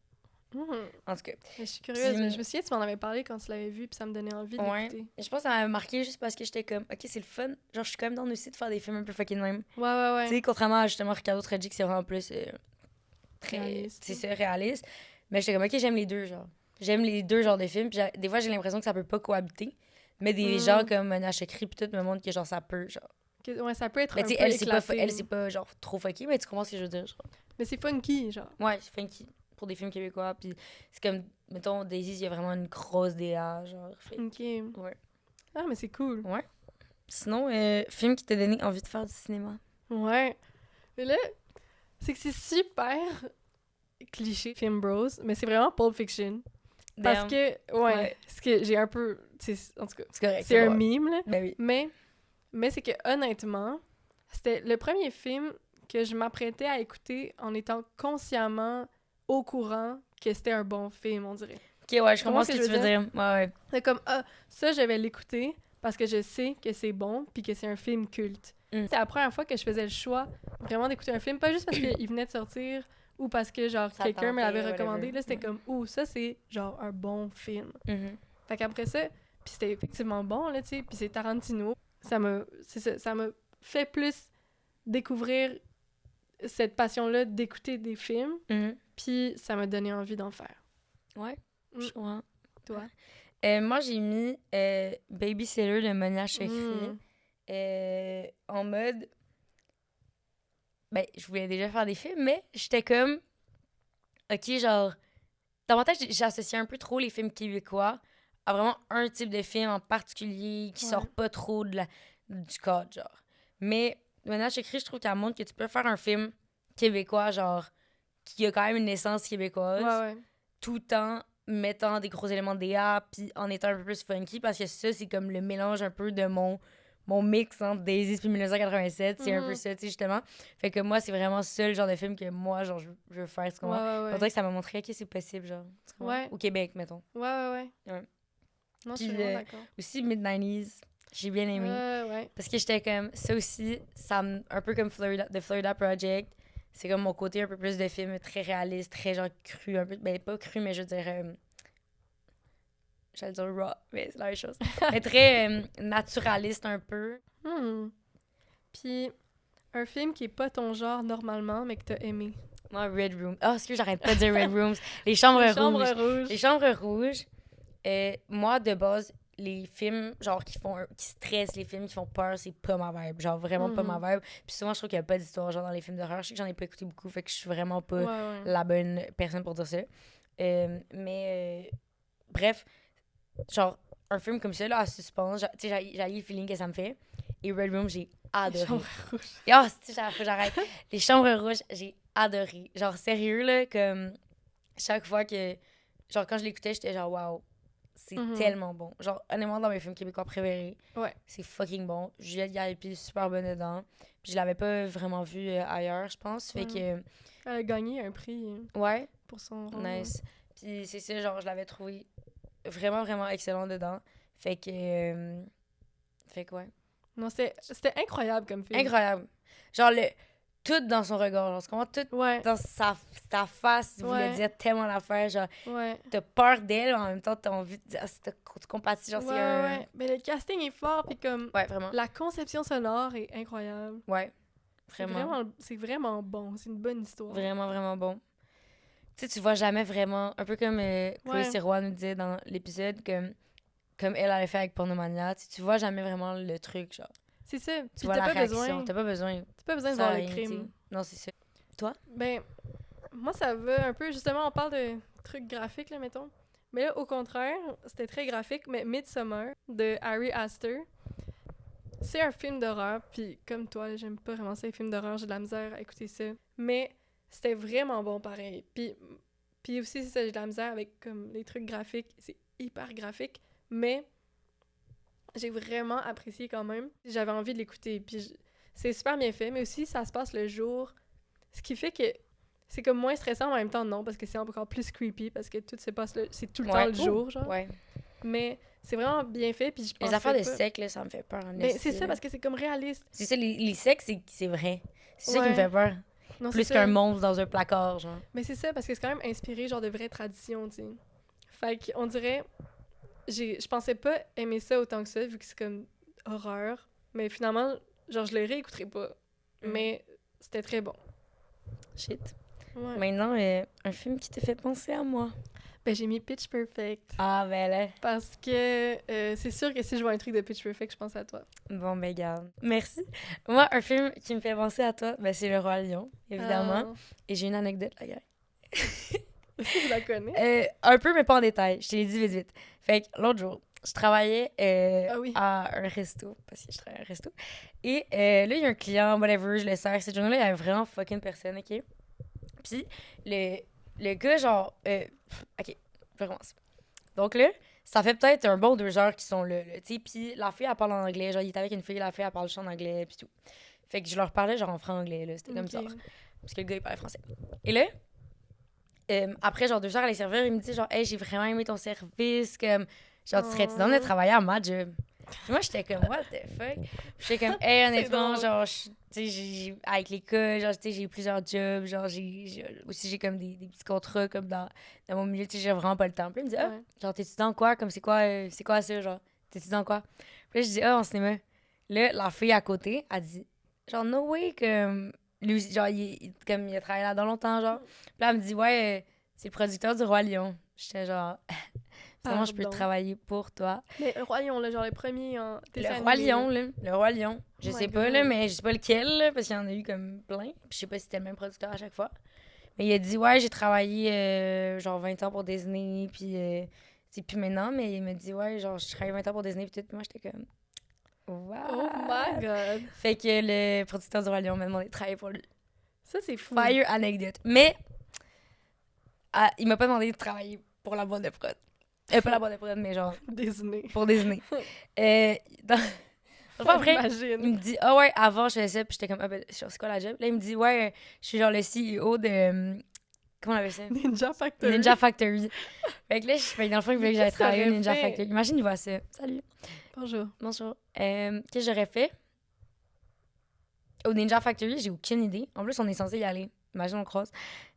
Mhm. En tout cas. Je suis curieuse. Puis- mais je me souviens, tu m'en avais parlé quand tu l'avais vu, puis ça me donnait envie de Ouais. l'écouter. Je pense que ça m'a marqué juste parce que j'étais comme, OK, c'est le fun. Genre, je suis quand même dans aussi de faire des films un peu fucking même. Ouais. Tu sais, contrairement à justement Ricardo Troggi, qui c'est vraiment plus très. Réaliste. C'est ça, réaliste. Mais j'étais comme, OK, j'aime les deux, genre. J'aime les deux genres de films. Puis des fois, j'ai l'impression que ça peut pas cohabiter. Mais des gens comme Nash Chakri puis tout me montrent que genre ça peut, genre. Ouais, ça peut être Mais un tu sais, peu elle, éclaté. c'est pas genre trop fucké, mais tu comprends ce que je veux dire, genre. Mais c'est funky, genre. Ouais, c'est funky pour des films québécois. Puis c'est comme, mettons, Daisy, il y a vraiment une grosse DA, genre. OK. Ouais. Ah, mais c'est cool. Ouais. Sinon, film qui t'a donné envie de faire du cinéma. Ouais. Mais là, c'est que c'est super cliché, film bros, mais c'est vraiment Pulp Fiction. Parce Damn. que, Ouais. parce que j'ai un peu, en tout cas, C'est correct. c'est un vrai. meme, là. Ben oui. Mais c'est que, honnêtement, c'était le premier film que je m'apprêtais à écouter en étant consciemment au courant que c'était un bon film, on dirait. Ok, ouais, je comprends ce que tu veux dire. Ouais, ouais. C'est comme, ça, je vais l'écouter parce que je sais que c'est bon puis que c'est un film culte. Mm. C'est la première fois que je faisais le choix vraiment d'écouter un film, pas juste parce qu'il venait de sortir ou parce que, genre, Ça quelqu'un me l'avait tentait, recommandé. whatever. Là, c'était Ouais. comme, ça, c'est, genre, un bon film. Mhm. Fait qu'après ça, puis c'était effectivement bon, là, tu sais, puis c'est Tarantino. Ça m'a fait plus découvrir cette passion-là d'écouter des films, Mhm. puis ça m'a donné envie d'en faire. Ouais, Mm. je comprends. Toi? Moi, j'ai mis Babysitter de Monia Chokri Mm. en mode... Ben, je voulais déjà faire des films, mais j'étais comme... OK, genre... Dans ma tête, j'associais un peu trop les films québécois à vraiment un type de film en particulier qui Ouais. sort pas trop du cadre, genre. Mais Monia Chokri, je trouve qu'elle montre que tu peux faire un film québécois, genre, qui a quand même une essence québécoise, Ouais. tout en mettant des gros éléments de DA puis en étant un peu plus funky, parce que ça, c'est comme le mélange un peu de mon mix entre Daisy puis 1987. C'est un peu ça, tu sais, justement. Fait que moi, c'est vraiment ça le genre de film que moi, genre, je veux faire, tu comprends? On dirait que ça m'a montré que c'est possible, genre. Tu comprends? Ouais. Au Québec, mettons. Ouais. Ouais. Non, je Puis, suis vraiment d'accord. Aussi, mid-90s, j'ai bien aimé. Ouais. Parce que j'étais comme, ça aussi, un peu comme The Florida Project, c'est comme mon côté un peu plus de film très réaliste, très genre cru, un peu, ben pas cru, mais je veux dire, j'allais dire raw, mais c'est la même chose. Mais très naturaliste un peu. Puis, un film qui est pas ton genre normalement, mais que t'as aimé. Moi, Red Room. Ah, est-ce que j'arrête pas de dire Red Rooms? Les chambres rouges. rouges. Les chambres rouges, moi, de base, les films genre qui stressent, les films qui font peur, c'est pas ma vibe. Genre vraiment pas ma vibe. Puis souvent, je trouve qu'il y a pas d'histoire genre dans les films d'horreur. Je sais que j'en ai pas écouté beaucoup, fait que je suis vraiment pas Ouais. la bonne personne pour dire ça. Bref, genre, un film comme ça, là, à suspense, tu sais, j'ai le feeling que ça me fait. Et Red Room, j'ai adoré. Chambres rouges. Ah, faut que j'arrête. Les chambres rouges, j'ai adoré. Genre, sérieux, là, comme chaque fois que... Genre, quand je l'écoutais, j'étais genre, waouh, c'est tellement bon. Genre, honnêtement, dans mes films québécois préférés, c'est fucking bon. Juliette Garipi est super bonne dedans. Puis je l'avais pas vraiment vu ailleurs, je pense. Fait que... Elle a gagné un prix Ouais, pour son rôle. nice. Puis c'est ça, genre, je l'avais trouvé vraiment, vraiment excellent dedans. Fait que... ouais. Non, c'était incroyable comme film. Incroyable. Genre, tout dans son regard. Genre, tu comprends? Tout dans sa face, il voulait dire tellement l'affaire. Genre, t'as peur d'elle, en même temps, t'as envie de dire, tu compatis. Genre, c'est un... Mais le casting est fort, puis comme... Ouais, vraiment. La conception sonore est incroyable. Ouais, vraiment. C'est vraiment bon. C'est une bonne histoire. Vraiment, vraiment bon. Tu sais, tu vois jamais vraiment... Un peu comme Chloé Sirois nous disait dans l'épisode, comme elle avait fait avec Pornomania, tu vois jamais vraiment le truc, genre. C'est ça. Tu vois la réaction. T'as pas besoin. T'as pas besoin de voir le crime. Non, c'est ça. Toi? Ben, moi, ça va un peu... Justement, on parle de trucs graphiques, là, mettons. Mais là, au contraire, c'était très graphique, mais Midsommar, de Ari Aster, c'est un film d'horreur, puis comme toi, là, j'aime pas vraiment ça, les films d'horreur, j'ai de la misère à écouter ça. Mais c'était vraiment bon, pareil. Puis aussi, c'est ça, j'ai de la misère avec comme les trucs graphiques. C'est hyper graphique, mais j'ai vraiment apprécié quand même. J'avais envie de l'écouter, puis c'est super bien fait, mais aussi, ça se passe le jour, ce qui fait que c'est comme moins stressant, en même temps, non, parce que c'est encore plus creepy, parce que tout se passe, c'est tout le temps le jour, genre. Ouais. Mais c'est vraiment bien fait, puis je pense les affaires de sectes, là, ça me fait peur. Mais c'est ça, parce que c'est comme réaliste. C'est ça, les sectes, c'est vrai. C'est ça qui me fait peur. Non, plus qu'un monstre dans un placard, genre. Mais c'est ça, parce que c'est quand même inspiré, genre, de vraies traditions, tu sais. Fait qu'on dirait... Je pensais pas aimer ça autant que ça, vu que c'est comme horreur. Mais finalement, genre, je le réécouterai pas. Mais c'était très bon. Shit. Ouais. Maintenant, un film qui te fait penser à moi. Ben, j'ai mis Pitch Perfect. Ah, ben là. Parce que c'est sûr que si je vois un truc de Pitch Perfect, je pense à toi. Bon, ben, garde. Merci. Moi, un film qui me fait penser à toi, ben, c'est Le Roi Lion, évidemment. Et j'ai une anecdote, la gars. Est-ce que je la connais? Un peu, mais pas en détail. Je te l'ai dit vite, vite. Fait que l'autre jour, je travaillais Ah oui. à un resto, parce que je travaille à un resto. Et là, il y a un client, whatever, je le sers. Cette journée-là, il y avait vraiment fucking personne, OK? Puis le gars, genre... OK, je recommence. Donc là, ça fait peut-être un bon 2 heures qu'ils sont là, tu sais. Puis la fille, elle parle en anglais. Genre, il est avec une fille, la fille, elle parle juste en anglais, puis tout. Fait que je leur parlais, genre, en franglais, là. C'était comme ça. Parce que le gars, il parlait français. Et là... après, genre, 2 heures, les serveurs, ils me disent, genre, hey, j'ai vraiment aimé ton service, comme, genre, tu serais-tu dans de travailler à ma job? Puis moi, j'étais comme, what the fuck? Puis j'étais comme, hey, honnêtement, genre, tu sais, avec l'école, genre, tu sais, j'ai plusieurs jobs, genre, j'ai comme des petits contrats, comme dans mon milieu, tu sais, j'ai vraiment pas le temps. Puis là, il me dit, ah, genre, t'es-tu dans quoi? Comme, c'est quoi ça, genre, t'es-tu dans quoi? Puis là, je dis, ah, en cinéma. Là, la fille à côté, elle dit, genre, no way, comme, lui, genre, comme, il a travaillé là dans longtemps, genre. Puis là, elle me dit, ouais, c'est le producteur du Roi Lion. J'étais genre, finalement, je peux travailler pour toi. Mais le Roi Lion, là, genre le premier en dessin Le Roi animé, Lion, là. Le Roi Lion. Je Oh sais my pas, God. là, mais je sais pas lequel, là, parce qu'il y en a eu comme plein. Puis je sais pas si c'était le même producteur à chaque fois. Mais il a dit, ouais, j'ai travaillé genre 20 ans pour Disney, puis c'est plus maintenant, mais il m'a dit, ouais, genre, je travaille 20 ans pour Disney, puis tout. Puis moi, j'étais comme, wow. Oh my God! Fait que le producteur du Roi Lion m'a demandé de travailler pour lui. Ça, c'est fou. Fire anecdote. Mais il m'a pas demandé de travailler pour la boîte de prod. Pas la boîte de prod, mais genre Disney. pour Disney. Après, Imagine. il me dit, ah ouais, avant je faisais ça, puis j'étais comme, ah ben, c'est quoi la job? Là, il me dit, ouais, je suis genre le CEO de. Comment on appelle ça? Ninja Factory. Ninja Factory. Fait que là, dans le fond, il voulait que j'aille Qu'est-ce que travailler au t'aurais Ninja fait? Factory. Imagine, il voit ça. Salut. Bonjour. Bonjour. Qu'est-ce que j'aurais fait? Au Ninja Factory, j'ai aucune idée. En plus, on est censé y aller. Imagine, on croise.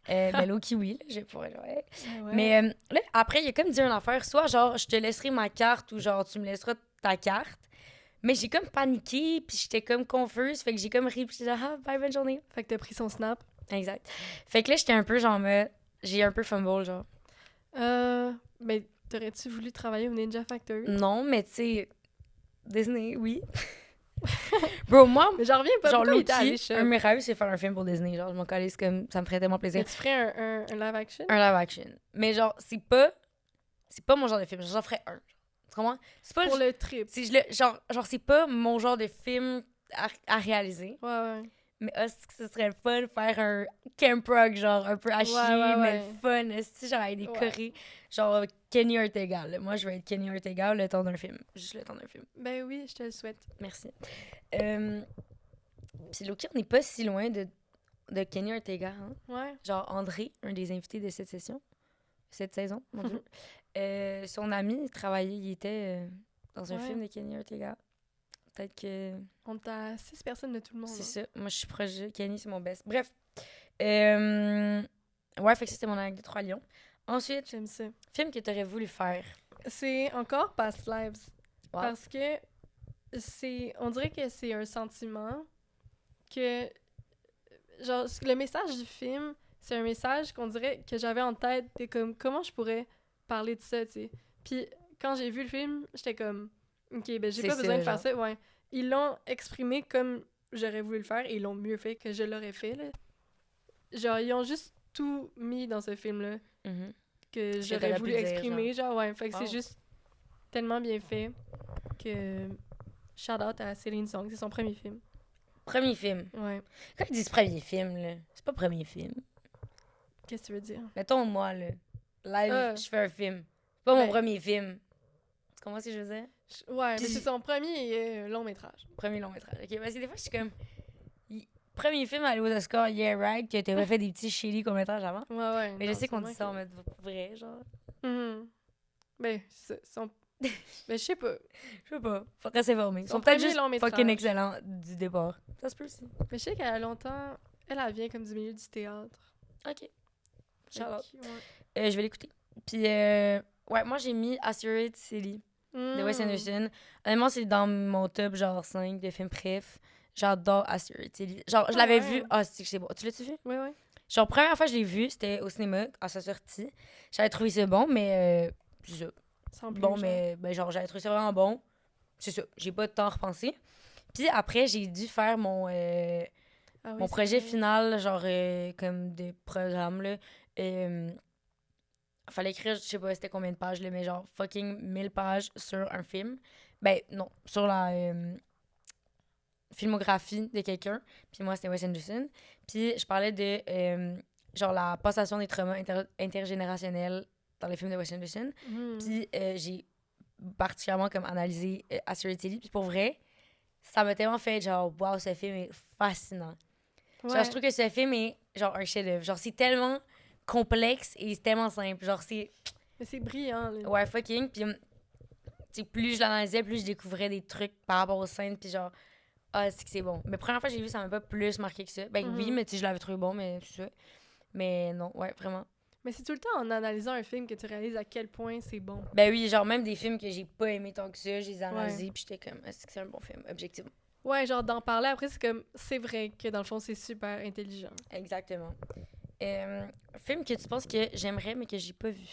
Mais Loki, oui, là, je pourrais genre, hey. Ouais. Mais là, après, il a comme dit une affaire. Soit, genre, je te laisserai ma carte ou, genre, tu me laisseras ta carte. Mais j'ai comme paniqué, puis j'étais comme confuse. Fait que j'ai comme ri, puis j'étais ah, bye, bonne journée. Fait que t'as pris son snap. Exact. Fait que là, j'étais un peu, genre, j'ai un peu fumble, genre. Mais t'aurais-tu voulu travailler au Ninja Factory? Non, mais tu sais, Disney, oui. Bro, moi, Mais j'en reviens pas. genre, Pourquoi il Loki, t'a allé shop? un de mes rêves, c'est faire un film pour Disney. Genre, je m'en calisse comme ça me ferait tellement plaisir. Mais tu ferais un live action? Un live action. Mais genre, c'est pas mon genre de film. J'en ferais un. Tu comprends? C'est pas Pour le trip. genre, c'est pas mon genre de film à réaliser. Ouais. Mais est-ce que ce serait le fun de faire un Camp Rock, genre un peu à chier, mais le fun. Est-ce que genre avec des chorés, genre Kenny Ortega. Là. Moi, je vais être Kenny Ortega le temps d'un film. Juste le temps d'un film. Ben oui, je te le souhaite. Merci. Puis Loki, on n'est pas si loin de Kenny Ortega. Hein? Ouais. Genre André, un des invités de cette saison, mon Dieu. Son ami, il était dans un film de Kenny Ortega. Peut-être que... On t'a 6 personnes de tout le monde. C'est ça. Moi, je suis proche de Kenny, c'est mon best. Bref. Ouais, fait que ça, c'était mon anecdote de Roi Lion. Ensuite, J'aime ça. film que t'aurais voulu faire. C'est encore Past Lives. Wow. Parce que on dirait que c'est un sentiment que, genre, le message du film, c'est un message qu'on dirait que j'avais en tête de comme, comment je pourrais parler de ça, tu sais. Puis quand j'ai vu le film, j'étais comme, OK, ben j'ai C'est pas besoin de faire genre. ça, ouais. Ils l'ont exprimé comme j'aurais voulu le faire et ils l'ont mieux fait que je l'aurais fait, là. Genre, ils ont juste tout mis dans ce film-là Mhm. que que j'aurais t'aurais voulu pu dire, exprimer, genre, ouais. Fait que Wow. c'est juste tellement bien fait que shout-out à Céline Song, c'est son premier film. Premier film. Ouais. Quand ils disent premier film, là, c'est pas premier film. Qu'est-ce que tu veux dire? Mettons, moi, là, live, je fais un film. C'est pas mon Ben- premier film. Tu comprends ce que je veux dire? Ouais, mais Puis- c'est son premier long-métrage. Premier long métrage. OK, parce que des fois, je suis comme... Premier film à aller aux Oscars, yeah, right, que t'avais fait des petits shitty courts-métrages avant. Ouais. Mais je non, sais qu'on c'est dit ça en vrai mode vrai, genre. que- Mhm. Ben, ben, je sais pas. Je sais pas. Faudrait s'informer. Ils Son sont peut-être premier juste long métrage. fucking excellents du départ. Ça se peut aussi. Mais je sais qu'elle a longtemps... Elle vient comme du milieu du théâtre. OK. Fait Shout-out. que, ouais. Je vais l'écouter. Puis, ouais, moi, j'ai mis Asteroid City de Wes Anderson. Honnêtement, c'est dans mon top, genre, 5 de films préf. J'adore Asteroid City. Genre, je l'avais ouais. vu. Ah, c'est bon. Tu l'as-tu vu? Ouais. Genre, première fois que je l'ai vu, c'était au cinéma, à sa sortie. J'avais trouvé ça bon, mais c'est ça. Sans plus, Bon, genre. mais ben, genre, j'avais trouvé ça vraiment bon. C'est ça. J'ai pas de temps à repenser. Puis après, j'ai dû faire mon Ah oui, mon c'est projet vrai. final, genre, comme de programme, là. Fallait écrire, je sais pas c'était combien de pages, là, mais genre, fucking 1000 pages sur un film. Ben, non, sur la filmographie de quelqu'un. Puis moi, c'était Wes Anderson. Puis je parlais de, genre, la passation des traumas intergénérationnels dans les films de Wes Anderson. Mhm. Puis j'ai particulièrement comme analysé Asteroid City. Puis pour vrai, ça m'a tellement fait genre, waouh, ce film est fascinant. Genre, Ouais. je trouve que ce film est genre un chef-d'œuvre. Genre, c'est tellement complexe et c'est tellement simple. Genre, c'est. Mais c'est brillant, là. Ouais, fucking. Puis, tu sais, plus je l'analysais, plus je découvrais des trucs par rapport aux scènes. Puis, genre, ah, c'est que c'est bon. Mais première fois que j'ai vu, ça m'a pas plus marqué que ça. Ben oui, Mhm. mais tu sais, je l'avais trouvé bon, mais c'est ça. Mais non, ouais, vraiment. Mais c'est tout le temps en analysant un film que tu réalises à quel point c'est bon. Ben oui, genre, même des films que j'ai pas aimé tant que ça, je les ai analysés. Puis, j'étais comme, est-ce que c'est un bon film, objectivement. Ouais, genre d'en parler après, c'est comme, c'est vrai que dans le fond, c'est super intelligent. Exactement. Un film que tu penses que j'aimerais, mais que j'ai pas vu.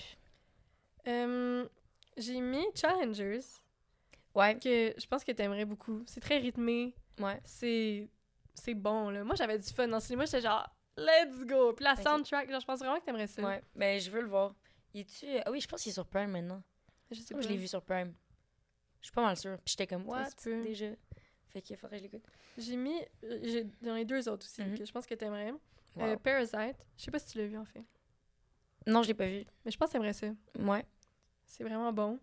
J'ai mis Challengers, Ouais, que je pense que t'aimerais beaucoup. C'est très rythmé, ouais. c'est bon, là. Moi, j'avais du fun dans le cinéma, j'étais genre, let's go! Puis la Ok. soundtrack, genre, je pense vraiment que t'aimerais ça. Ouais, ben je veux le voir. Il est-tu. Ah oui, je pense qu'il est sur Prime maintenant. Je sais Moi, pas. je l'ai vu sur Prime. Je suis pas mal sûre. Puis j'étais comme, what? se peut. Déjà. Fait qu'il faudrait que je l'écoute. J'ai mis, j'en ai deux autres aussi, Mhm. que je pense que t'aimerais. Wow. Parasite, je sais pas si tu l'as vu, en fait. Non, je l'ai pas vu. Mais je pense que t'aimerais ça. Ouais. C'est vraiment bon.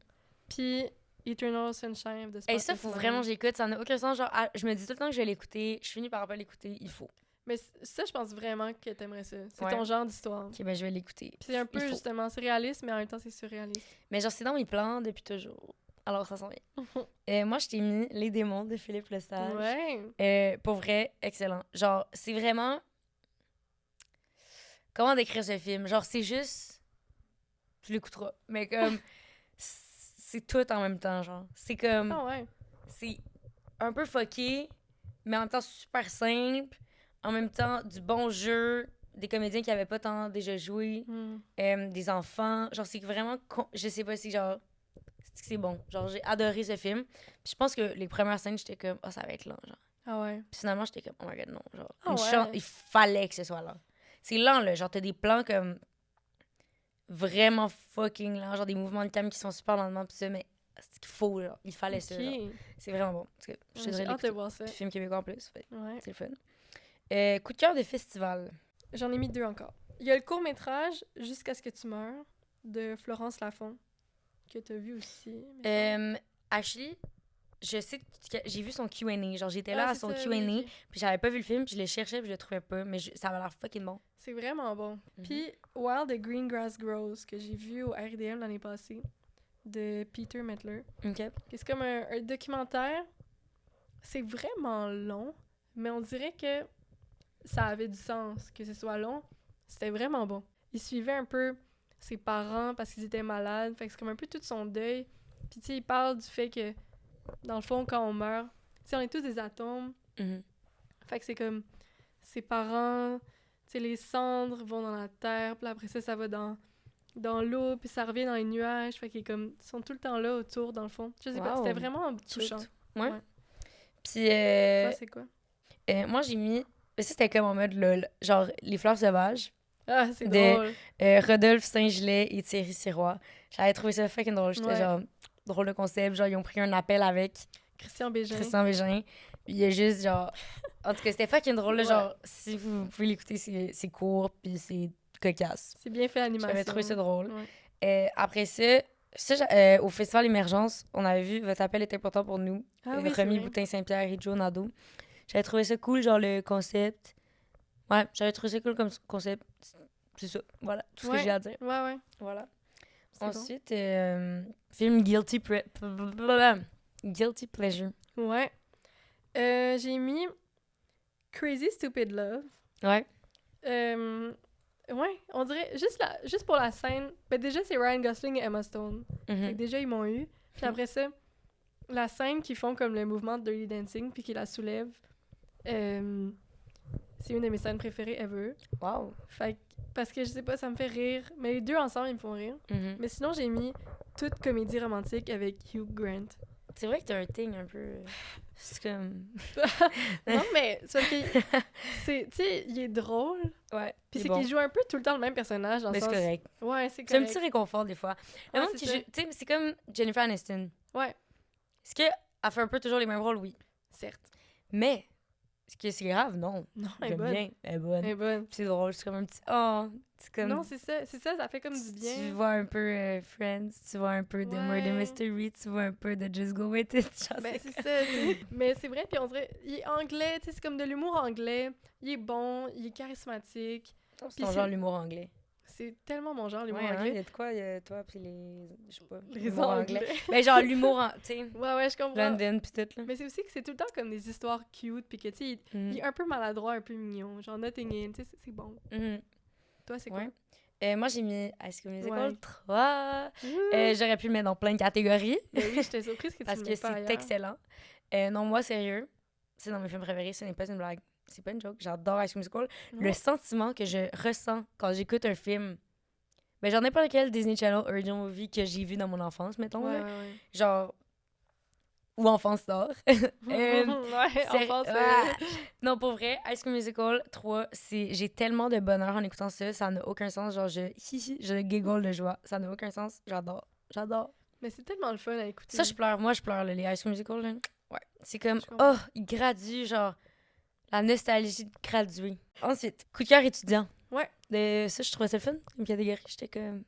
Puis Eternal Sunshine of the Et Spotless ça, faut Mind. vraiment que j'écoute. Ça n'a aucun sens. Genre, je me dis tout le temps que je vais l'écouter. Je finis par pas l'écouter. Il faut. Mais ça, je pense vraiment que t'aimerais ça. C'est Ouais. ton genre d'histoire. Ok, ben je vais l'écouter. Puis c'est un peu, Il faut. justement, c'est réaliste, mais en même temps, c'est surréaliste. Mais genre, c'est dans mes plans depuis toujours. Alors, ça s'en vient. Moi, je t'ai mis Les démons de Philippe Lesage. Ouais. Pour vrai, excellent. Genre, c'est vraiment. Comment décrire ce film? Genre, c'est juste. Tu l'écouteras. Mais comme. C'est tout en même temps, genre. C'est comme. Ah ouais. C'est un peu fucké, mais en même temps super simple. En même temps, du bon jeu. Des comédiens qui avaient pas tant déjà joué. Des enfants. Genre, c'est vraiment. Je sais pas si, genre. C'est bon. Genre, j'ai adoré ce film. Puis je pense que les premières scènes, j'étais comme, oh, ça va être lent, genre. Ah ouais. Puis finalement, j'étais comme, oh my god, non. Genre, Ah ouais. il fallait que ce soit lent. C'est lent, là. Genre, t'as des plans comme vraiment fucking lents. Genre, des mouvements de cam qui sont super lentement, pis ça, mais c'est ce qu'il faut, genre. Il fallait ça, genre. Ok. C'est vraiment bon. Parce que je te J'ai dirais hâte de l'écouter. voir ça. Puis film québécois en plus. Fait, Ouais. c'est le fun. Coup de cœur de festival. J'en ai mis deux encore. Il y a le court-métrage Jusqu'à ce que tu meurs de Florence Lafont, que t'as vu aussi. me semble. Ashley, je sais que j'ai vu son Q&A. Genre, j'étais là Ah, à c'est son ça, Q&A, oui, ok. puis j'avais pas vu le film, puis je le cherchais, puis je le trouvais pas. Mais ça avait l'air fucking bon. C'est vraiment bon. Mhm. Puis While the Green Grass Grows, que j'ai vu au RDM l'année passée, de Peter Mettler. OK. C'est comme un documentaire. C'est vraiment long, mais on dirait que ça avait du sens que ce soit long. C'était vraiment bon. Il suivait un peu ses parents parce qu'ils étaient malades. Fait que c'est comme un peu tout son deuil. Puis tu sais, il parle du fait que, dans le fond, quand on meurt, tu sais, on est tous des atomes. Mhm. Fait que c'est comme ses parents, tu sais, les cendres vont dans la terre, puis après ça va dans l'eau, puis ça revient dans les nuages. Fait qu'ils comme, ils sont tout le temps là autour, dans le fond. Je sais pas, Wow. c'était vraiment touchant. Ouais. Ouais. Puis, Toi, c'est quoi? moi, j'ai mis... Ça, c'était comme en mode LOL. Genre, Les Fleurs Sauvages. Ah, c'est De- drôle. Rodolphe Saint-Gelais et Thierry Sirois. J'avais trouvé ça fucking drôle. J'étais Ouais. genre, drôle de concept. Genre, ils ont pris un appel avec Christian Bégin. Christian Bégin. Puis il y a juste, genre... En tout cas, c'était fucking drôle. Là, Ouais. genre, si vous pouvez l'écouter, c'est court, puis c'est cocasse. C'est bien fait l'animation. J'avais trouvé ça drôle. Ouais. Après ça, au Festival Émergence, on avait vu Votre appel est important pour nous. Ah oui, c'est Remy vrai. Boutin-Saint-Pierre et Joe Nadeau. J'avais trouvé ça cool, genre le concept. Ouais, j'avais trouvé ça cool comme concept. C'est ça, voilà, tout ce que Ouais. j'ai à dire. Ouais. Voilà. C'est bon. Ensuite, film Guilty Pleasure. Ouais. J'ai mis Crazy Stupid Love. Ouais. Ouais, on dirait, juste pour la scène, ben déjà, c'est Ryan Gosling et Emma Stone. Fait que Mhm. déjà, ils m'ont eu. Puis après ça, la scène qu'ils font comme le mouvement de Dirty Dancing, puis qu'ils la soulèvent, c'est une de mes scènes préférées ever. Wow. Fait que, parce que je sais pas, ça me fait rire. Mais les deux ensemble, ils me font rire. Mhm. Mais sinon, j'ai mis toute comédie romantique avec Hugh Grant. C'est vrai que t'as un thing un peu... C'est comme... Non, mais c'est parce que, tu sais, il est drôle. Ouais. Puis c'est bon. qu'il joue un peu tout le temps le même personnage. Dans le Mais c'est sens... correct. Ouais, c'est C'est un correct. petit réconfort des fois. Le Ouais, monde c'est qui ça. joue... Tu sais, c'est comme Jennifer Aniston. Ouais, Est-ce qu'elle fait un peu toujours les mêmes rôles? Oui. certes. Mais, est-ce que c'est grave? Non. Non, elle est J'aime bonne. bien. Elle est bonne. Elle est bonne. Puis c'est drôle. C'est comme un petit... Oh! C'est comme... Non, c'est ça, ça fait comme du bien. Tu vois un peu Friends, tu vois un peu de Murder Ouais. Mystery, tu vois un peu de Just Go With It. Genre, Ben, c'est c'est ça, tu sais. Mais c'est vrai, puis on dirait, il est anglais, tu sais, c'est comme de l'humour anglais. Il est bon, il est charismatique. c'est Puis ton c'est- genre l'humour anglais. C'est tellement mon genre, l'humour Ouais, hein, il y anglais. a de quoi, il y a toi puis les... Je sais pas. Les l'humour anglais. Mais genre l'humour, tu sais, Ouais, je comprends. London pis tout, là. Mais c'est aussi que c'est tout le temps comme des histoires cute, puis que, tu sais, il Mhm. est un peu maladroit, un peu mignon. Genre Notting Hill, tu sais, c'est bon. Mhm. Toi, c'est quoi? Ouais. Moi, j'ai mis High School Musical Ouais. 3. Ouh! J'aurais pu le mettre dans plein de catégories Ben oui, j'étais surprise que tu parce le que mettes pas c'est ailleurs. excellent. Non, moi, sérieux, c'est dans mes films préférés, ce n'est pas une blague. C'est pas une joke. J'adore High School Musical. Le Ouais. sentiment que je ressens quand j'écoute un film, ben, genre n'importe quel Disney Channel Original Movie que j'ai vu dans mon enfance, mettons, Ouais, là. ouais, Genre, ou Enfance d'or. ouais. Ouais, enfance, Non, pour vrai, High School Musical 3, j'ai tellement de bonheur en écoutant ça, ça n'a aucun sens. Genre, je giggle de joie. Ça n'a aucun sens. J'adore. Mais c'est tellement le fun à écouter. Ça, je pleure. Moi, je pleure, là, les High School Musical. Là. Ouais. C'est comme, Je comprends. oh, il gradue, genre, la nostalgie de graduer. Ensuite, coup de cœur étudiant. Ouais. Ça, je trouvais ça le fun, une catégorie. J'étais comme,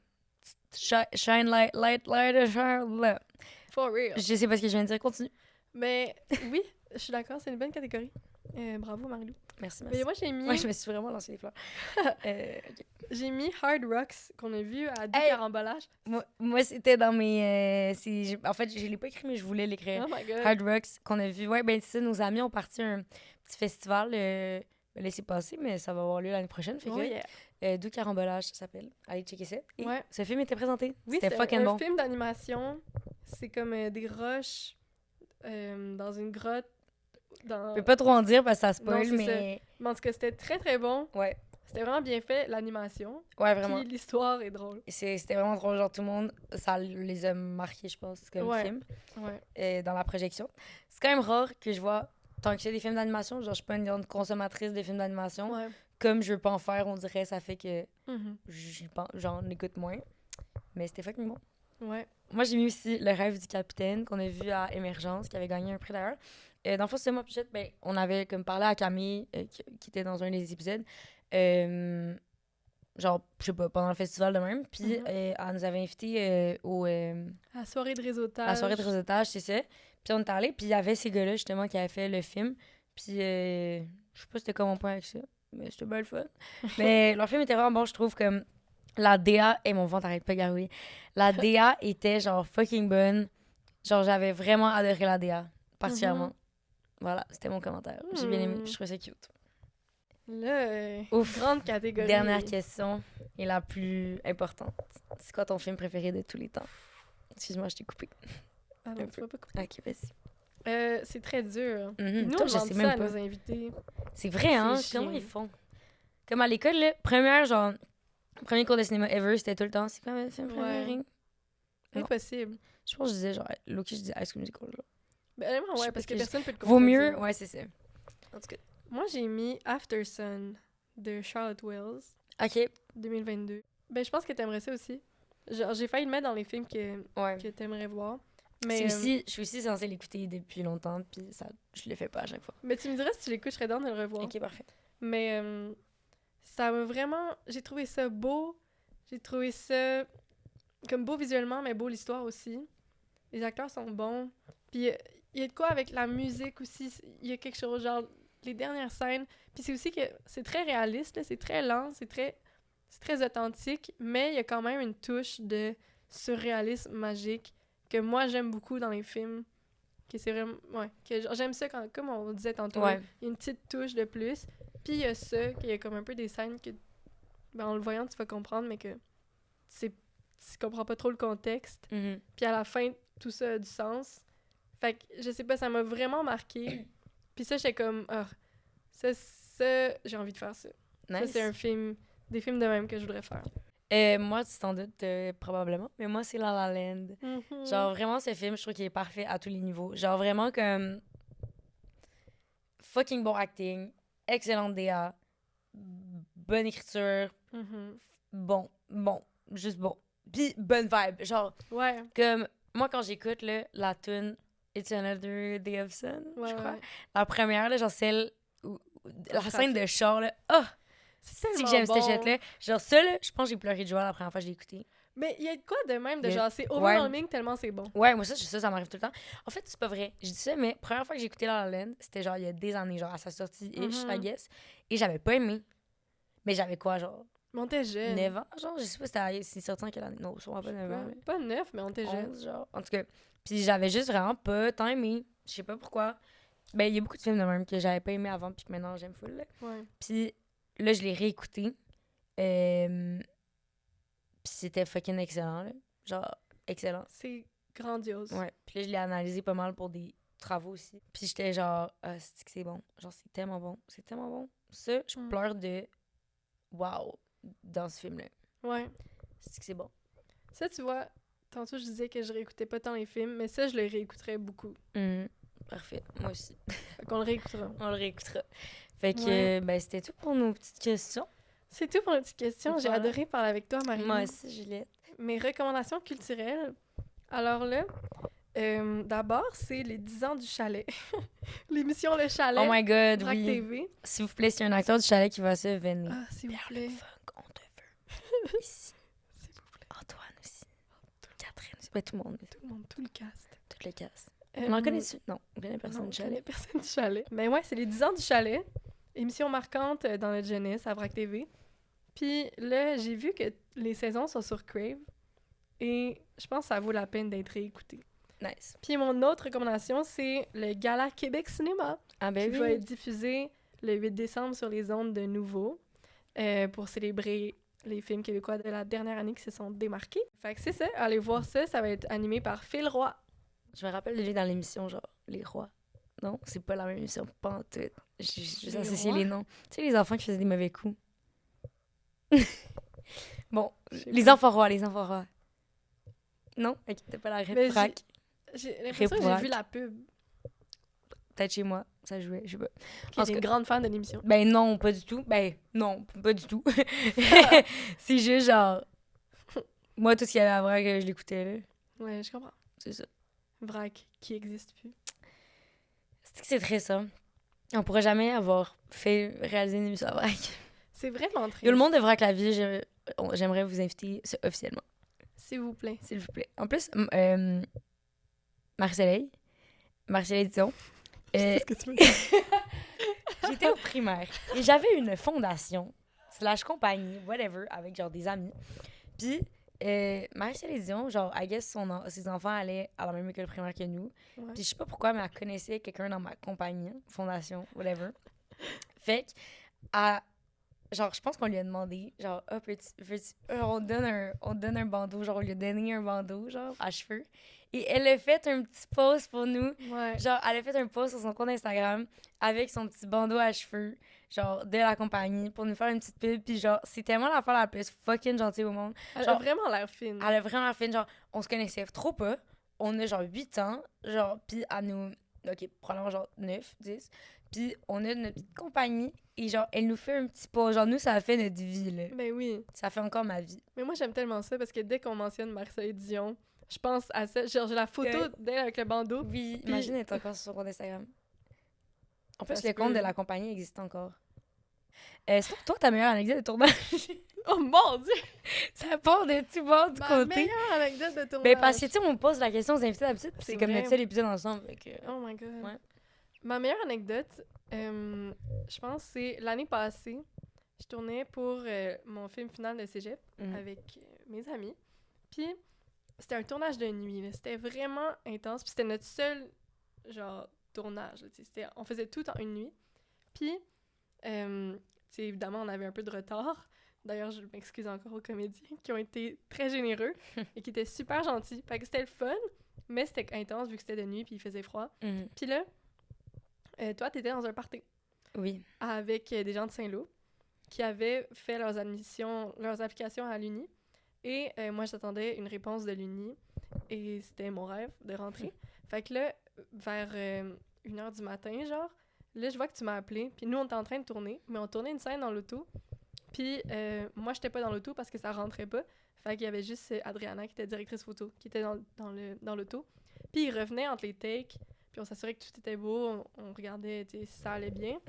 shine, light, shine, là. For real. Je sais pas ce que je viens de dire, continue. Mais oui, je suis d'accord, c'est une bonne catégorie. Bravo, Marilou. Merci. Mais moi, j'ai mis, Ouais, je me suis vraiment lancé les fleurs. Ok. j'ai mis Hard Rocks qu'on a vu à 10 Hey! carambolages. Moi, c'était dans mes... en fait, je l'ai pas écrit, mais je voulais l'écrire. Oh my god. Hard Rocks qu'on a vu. Ouais, ben c'est ça, nos amis ont parti un petit festival. Laissez passer, mais ça va avoir lieu l'année prochaine. Fait Oh, que, yeah. Doux Carambolage, ça s'appelle. Allez checker ça. Et Ouais. ce film était présenté. Oui, C'était c'est fucking un bon. film d'animation. C'est comme des roches dans une grotte. Je peux pas trop en dire parce que ça spoil, Non, c'est mais... Mais en tout cas, c'était très très bon. Ouais, C'était vraiment bien fait, l'animation. ouais, vraiment. Puis l'histoire est drôle. C'était vraiment drôle. Genre, tout le monde, ça les a marqués, je pense, comme Ouais. film. Ouais. Dans la projection. C'est quand même rare que je vois tant que j'ai des films d'animation. Genre, je suis pas une grande consommatrice de films d'animation. Ouais. Comme je veux pas en faire, on dirait, ça fait que Mhm. j'en écoute moins. Mais c'était fucking bon. Ouais. Moi, j'ai mis aussi Le rêve du capitaine qu'on a vu à Émergence, qui avait gagné un prix d'ailleurs. Dans le fond, c'est moi, Pichette, ben, on avait comme parlé à Camille, qui était dans un des épisodes. Genre, je sais pas, pendant le festival de même. Puis Mhm. elle nous avait invités À la soirée de réseautage. à la soirée de réseautage, c'est ça. Puis on est allé, puis il y avait ces gars-là, justement, qui avaient fait le film. Puis je sais pas c'était quoi mon point avec ça, mais c'était bien le fun. Mais leur film était vraiment bon, je trouve, comme la DA, et mon ventre arrête pas de garouiller. La DA était genre fucking bonne. Genre, j'avais vraiment adoré la DA, particulièrement. Mhm. Voilà, c'était mon commentaire. J'ai bien aimé, Hmm. puis je trouvais ça cute. Là, Ouf. grande catégorie. Dernière question, et la plus importante. C'est quoi ton film préféré de tous les temps? Excuse-moi, je t'ai coupé. Ah un non, tu peu. vas pas couper. Ok, vas-y. C'est très dur. Mhm. Nous, Toi, on je demande sais ça même à pas. nos invités. C'est vrai, hein? C'est Comment chiant. ils font? Comme à l'école, là, premier cours de cinéma ever, c'était tout le temps. C'est quoi le film préféré? Non. Impossible. Je pense que je disais genre, Loki, je disais High School Musical. Là. Ben, honnêtement, Je sais ouais, pas parce ce que que personne peut le Vaut mieux, contredire. ouais, c'est ça. En tout cas. Moi, j'ai mis After Sun de Charlotte Wells, Ok, 2022. Ben, je pense que t'aimerais ça aussi. Genre, j'ai failli le mettre dans les films ouais. que t'aimerais voir. Mais, C'est aussi, je suis aussi censée l'écouter depuis longtemps, puis ça, je le fais pas à chaque fois. mais tu me dirais si tu l'écoutes, je serais dans de le revoir. Ok, parfait. Mais ça m'a vraiment... J'ai trouvé ça beau. J'ai trouvé ça comme beau visuellement, mais beau l'histoire aussi. Les acteurs sont bons. Puis il y a de quoi avec la musique aussi. Il y a quelque chose, genre, les dernières scènes. Puis c'est aussi que c'est très réaliste, là, c'est très lent, c'est très authentique, mais il y a quand même une touche de surréalisme magique que moi, j'aime beaucoup dans les films. Que c'est vraiment... Ouais, que j'aime ça quand, comme on disait tantôt. Ouais. Il y a une petite touche de plus. Puis il y a ça, qu'il y a comme un peu des scènes que, ben, en le voyant, tu vas comprendre, mais que tu comprends pas trop le contexte. Mhm. Puis à la fin, tout ça a du sens. Fait que, je sais pas, ça m'a vraiment marqué. Puis ça, j'étais comme, ah, ça, ça, j'ai envie de faire ça. Ça, Nice. c'est des films de même que je voudrais faire. Moi, tu t'en doutes probablement, mais moi, c'est La La Land. Genre, vraiment, ce film, je trouve qu'il est parfait à tous les niveaux. Genre, vraiment comme... fucking bon acting, excellente DA, bonne écriture, bon, juste bon. Puis bonne vibe. Genre, Ouais. comme... Moi, quand j'écoute là, la tune It's Another Day of Sun, je crois. Ouais. La première, là, genre celle... la trafic. scène de char, là. Oh! C'est C'est tellement que j'aime bon. cette shit-là. Genre, ça, là, je pense que j'ai pleuré de joie la première fois que je l'ai écouté. Mais il y a de quoi de même, de Mais- genre, c'est overwhelming tellement c'est bon. Ouais, moi, ça m'arrive tout le temps. En fait, c'est pas vrai. Je dis ça, mais première fois que j'ai écouté La La Land, c'était genre il y a des années, genre à sa sortie-ish, I guess. Et j'avais pas aimé. Mais j'avais quoi, genre Mais on était jeune. 9 ans, genre? Je sais pas c'est sorti en quelle année. Non, sûrement pas 9 ans, mais Pas 9, mais on était jeune. 11, genre. En tout cas, puis j'avais juste vraiment pas tant aimé. Je sais pas pourquoi. Ben, il y a beaucoup de films de même que j'avais pas aimé avant, puis que maintenant j'aime full, là. Ouais. Puis là, je l'ai réécouté. Puis c'était fucking excellent, là. Genre, excellent. C'est grandiose. Ouais. Puis là, je l'ai analysé pas mal pour des travaux aussi. Puis j'étais genre, ah, c'est que c'est bon. Genre, c'est tellement bon. C'est tellement bon. Ça, je pleure de wow dans ce film-là. Ouais. C'est que c'est bon. Ça, tu vois, tantôt je disais que je réécoutais pas tant les films, mais ça, je le réécouterais beaucoup. Parfait. Moi aussi. Fait qu'on le réécoutera. On le réécoutera. Fait que, Ouais. ben, c'était tout pour nos petites questions. C'est tout pour les petites questions. J'ai Voilà. adoré parler avec toi, Marie. Moi aussi, Juliette. Mes recommandations culturelles. Alors là, d'abord, c'est les 10 ans du chalet. L'émission Le Chalet. Oh my god, Vrac oui. TV. S'il vous plaît, s'il y a un acteur du chalet qui va se venir. Ah, s'il vous plaît. Fuck, on te veut. Ici. S'il vous plaît. Antoine aussi. Catherine aussi. Ben, tout le monde. Tout le monde, tout le cast. Toutes les cases. On en connaît-tu? Non, on connaît personne Non, du chalet. personne du chalet. Ben ouais, c'est les 10 ans du chalet. Émission marquante dans notre jeunesse à Vrac TV. Puis là, j'ai vu que les saisons sont sur Crave. Et je pense que ça vaut la peine d'être réécouté. Nice. Puis mon autre recommandation, c'est le Gala Québec Cinéma. Ah ben Qui va être diffusé le 8 décembre sur les ondes de Nouveau pour célébrer les films québécois de la dernière année qui se sont démarqués. Fait que c'est ça, allez voir ça, ça va être animé par Phil Roy. Je me rappelle de lui dans l'émission, genre, Les Rois. Non, c'est pas la même émission, pas en tout. J'ai juste Les associé Rois? les noms. Tu sais, les enfants qui faisaient des mauvais coups. Bon, Je sais les pas. enfants rois, les enfants rois. Non? Ok, t'as pas la Mais réfrac. J'ai l'impression que j'ai Réproac. vu la pub. Peut-être chez moi, ça jouait, je sais pas. Qui En est tout une cas- grande fan de l'émission. Ben non, pas du tout. Ben non, pas du tout. C'est juste genre... Moi, tout ce qu'il y avait à voir que je l'écoutais, là. Ouais, je comprends. C'est ça. Vrac, qui existe plus. C'est que c'est très ça. On pourrait jamais avoir fait réaliser une émission à Vrac. C'est vraiment triste. Tout le monde de Vrac la vie, j'aimerais vous inviter officiellement, S'il vous plaît. s'il vous plaît. En plus, Marie-Soleil Dion, Qu'est-ce que tu veux dire? j'étais au primaire et j'avais une fondation / compagnie, whatever, avec genre des amis. Puis Marie-Soleil Dion, genre, I guess ses enfants allaient à la même école primaire que nous. Ouais. Puis je sais pas pourquoi, mais elle connaissait quelqu'un dans ma compagnie, fondation, whatever. Fait que, genre, je pense qu'on lui a demandé, genre, ah, on donne un bandeau, genre, on lui a donné un bandeau, genre, à cheveux. Et elle a fait un petit post pour nous. Ouais. Genre, elle a fait un post sur son compte Instagram avec son petit bandeau à cheveux, genre, de la compagnie, pour nous faire une petite pub. Puis genre, c'est tellement l'affaire la plus fucking gentille au monde. Elle a Genre, vraiment l'air fine. Elle a vraiment la fin, genre, on se connaissait trop pas. On a genre 8 ans, genre, puis à nous, ok, probablement genre 9, 10. Puis on a notre petite compagnie et genre, elle nous fait un petit post. Genre, nous, ça a fait notre vie, là. Ben oui. Ça fait encore ma vie. Mais moi, j'aime tellement ça parce que dès qu'on mentionne Marie-Soleil Dion, je pense à ça. Genre, j'ai la photo Ouais. d'elle avec le bandeau. Oui, Puis- imagine être encore sur son compte Instagram. En plus, Ça se le compte peut. de la compagnie existe encore. Sinon, toi, ta meilleure anecdote de tournage, Oh mon Dieu! ça part de tout bord du Ma côté. meilleure anecdote de tournage. Ben, parce que, tu sais, on pose la question aux invités d'habitude, puis C'est c'est comme vrai. notre seul épisode ensemble. Fait que... Oh my God. Ouais. Ma meilleure anecdote, je pense, c'est l'année passée. Je tournais pour mon film final de cégep Mhm. avec mes amis. Puis, c'était un tournage de nuit. Là. C'était vraiment intense. Puis, c'était notre seul, genre, tournage. Là, tu sais. On faisait tout en une nuit. Puis, tu sais, évidemment, on avait un peu de retard. D'ailleurs, je m'excuse encore aux comédiens qui ont été très généreux et qui étaient super gentils. Fait que c'était le fun, mais c'était intense vu que c'était de nuit puis il faisait froid. Mhm. Puis là, toi, t'étais dans un party. Oui. avec des gens de Saint-Lô qui avaient fait leurs applications à l'Uni. Et moi, j'attendais une réponse de l'Uni. Et c'était mon rêve de rentrer. Fait que là, vers 1h du matin, genre, là, je vois que tu m'as appelé. Puis nous, on était en train de tourner. Mais on tournait une scène dans l'auto. Puis moi, j'étais pas dans l'auto parce que ça rentrait pas. Fait qu'il y avait juste Adriana, qui était directrice photo, qui était dans l'auto. Puis il revenait entre les takes. Puis on s'assurait que tout était beau. On regardait si ça allait bien.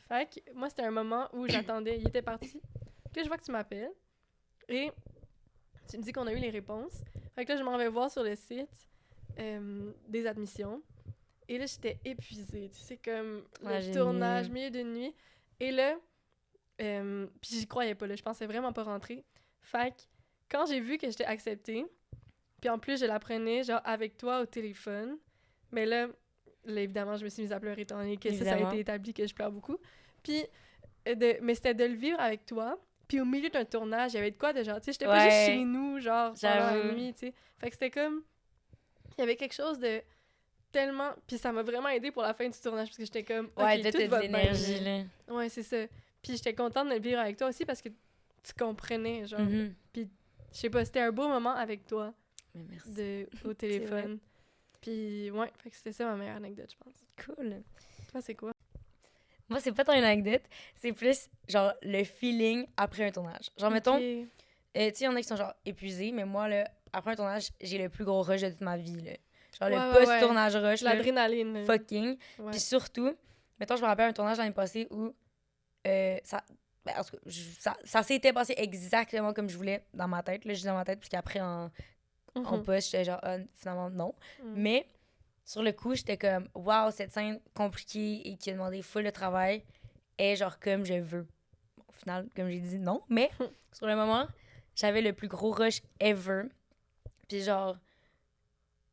Fait que moi, c'était un moment où j'attendais. Il était parti. Puis là, je vois que tu m'appelles. Et tu me dis qu'on a eu les réponses. Fait que là, je m'en vais voir sur le site des admissions. Et là, j'étais épuisée. Tu sais, comme le tournage, milieu d'une nuit. Et là, puis j'y croyais pas, là. Je pensais vraiment pas rentrer. Fait que quand j'ai vu que j'étais acceptée, puis en plus, je l'apprenais, genre, avec toi au téléphone. Mais là, évidemment, je me suis mise à pleurer étant donné que ça a été établi que je pleure beaucoup. Puis, mais c'était de le vivre avec toi. Puis au milieu d'un tournage, il y avait de quoi de genre, tu sais, j'étais pas juste chez nous, genre, pendant la nuit, tu sais. Fait que c'était comme, il y avait quelque chose de tellement... Puis ça m'a vraiment aidée pour la fin du tournage, parce que j'étais comme, ouais, OK, tout va bien. l'énergie, là. Ouais, c'est ça. Puis j'étais contente de le vivre avec toi aussi, parce que tu comprenais, genre. Puis, je sais pas, c'était un beau moment avec toi. Mais merci. Au téléphone. Puis, ouais, fait que c'était ça ma meilleure anecdote, je pense. Cool. Toi, c'est quoi? Moi, c'est pas tant une anecdote, c'est plus, genre, le feeling après un tournage. Genre, mettons, tu sais, il y en a qui sont, genre, épuisés, mais moi, là, après un tournage, j'ai le plus gros rush de toute ma vie, là. Genre, le post-tournage rush, l'adrénaline. Fucking. Puis surtout, mettons, je me rappelle un tournage l'année passée où en tout cas, ça s'était passé exactement comme je voulais dans ma tête, là, juste dans ma tête, puis qu'après, en post, j'étais genre, finalement, non. Mais... sur le coup, j'étais comme, wow, cette scène compliquée et qui a demandé full de travail est genre comme je veux. Bon, au final, comme j'ai dit, non. Mais sur le moment, j'avais le plus gros rush ever. Puis genre,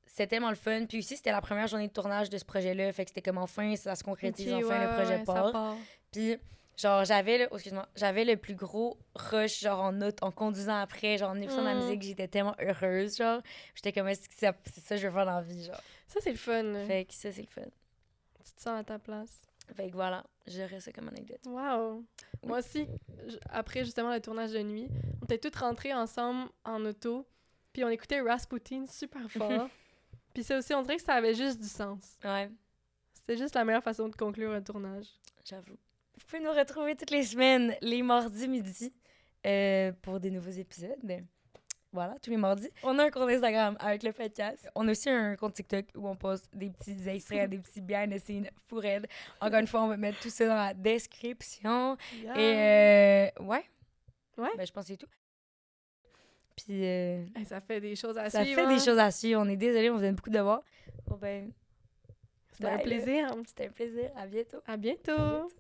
c'était tellement le fun. Puis aussi, c'était la première journée de tournage de ce projet-là. Fait que c'était comme enfin, ça se concrétise, enfin, le projet part. Puis genre, j'avais le plus gros rush, genre en conduisant après, genre en écoutant la musique. J'étais tellement heureuse, genre. J'étais comme, c'est ça que je veux faire dans la vie, genre. Ça, c'est le fun. Fait que ça, c'est le fun. Tu te sens à ta place. Fait que voilà, j'aurais ça comme anecdote. Wow! Oui. Moi aussi, après justement le tournage de nuit, on était toutes rentrées ensemble en auto, puis on écoutait Rasputin super fort. Puis ça aussi, on dirait que ça avait juste du sens. Ouais. C'était juste la meilleure façon de conclure un tournage. J'avoue. Vous pouvez nous retrouver toutes les semaines, les mardis midi, pour des nouveaux épisodes. Voilà, tous les mardis. On a un compte Instagram avec le podcast. On a aussi un compte TikTok où on poste des petits extraits, des petits behind the scenes pour elle. Encore une fois, on va mettre tout ça dans la description. Et ouais. Ben, je pense que c'est tout. Puis... ça fait des choses à suivre. Ça fait des choses à suivre. On est désolé, on vous donne beaucoup de devoirs. Bon, ben... C'était un plaisir. C'était un plaisir. À bientôt. À bientôt.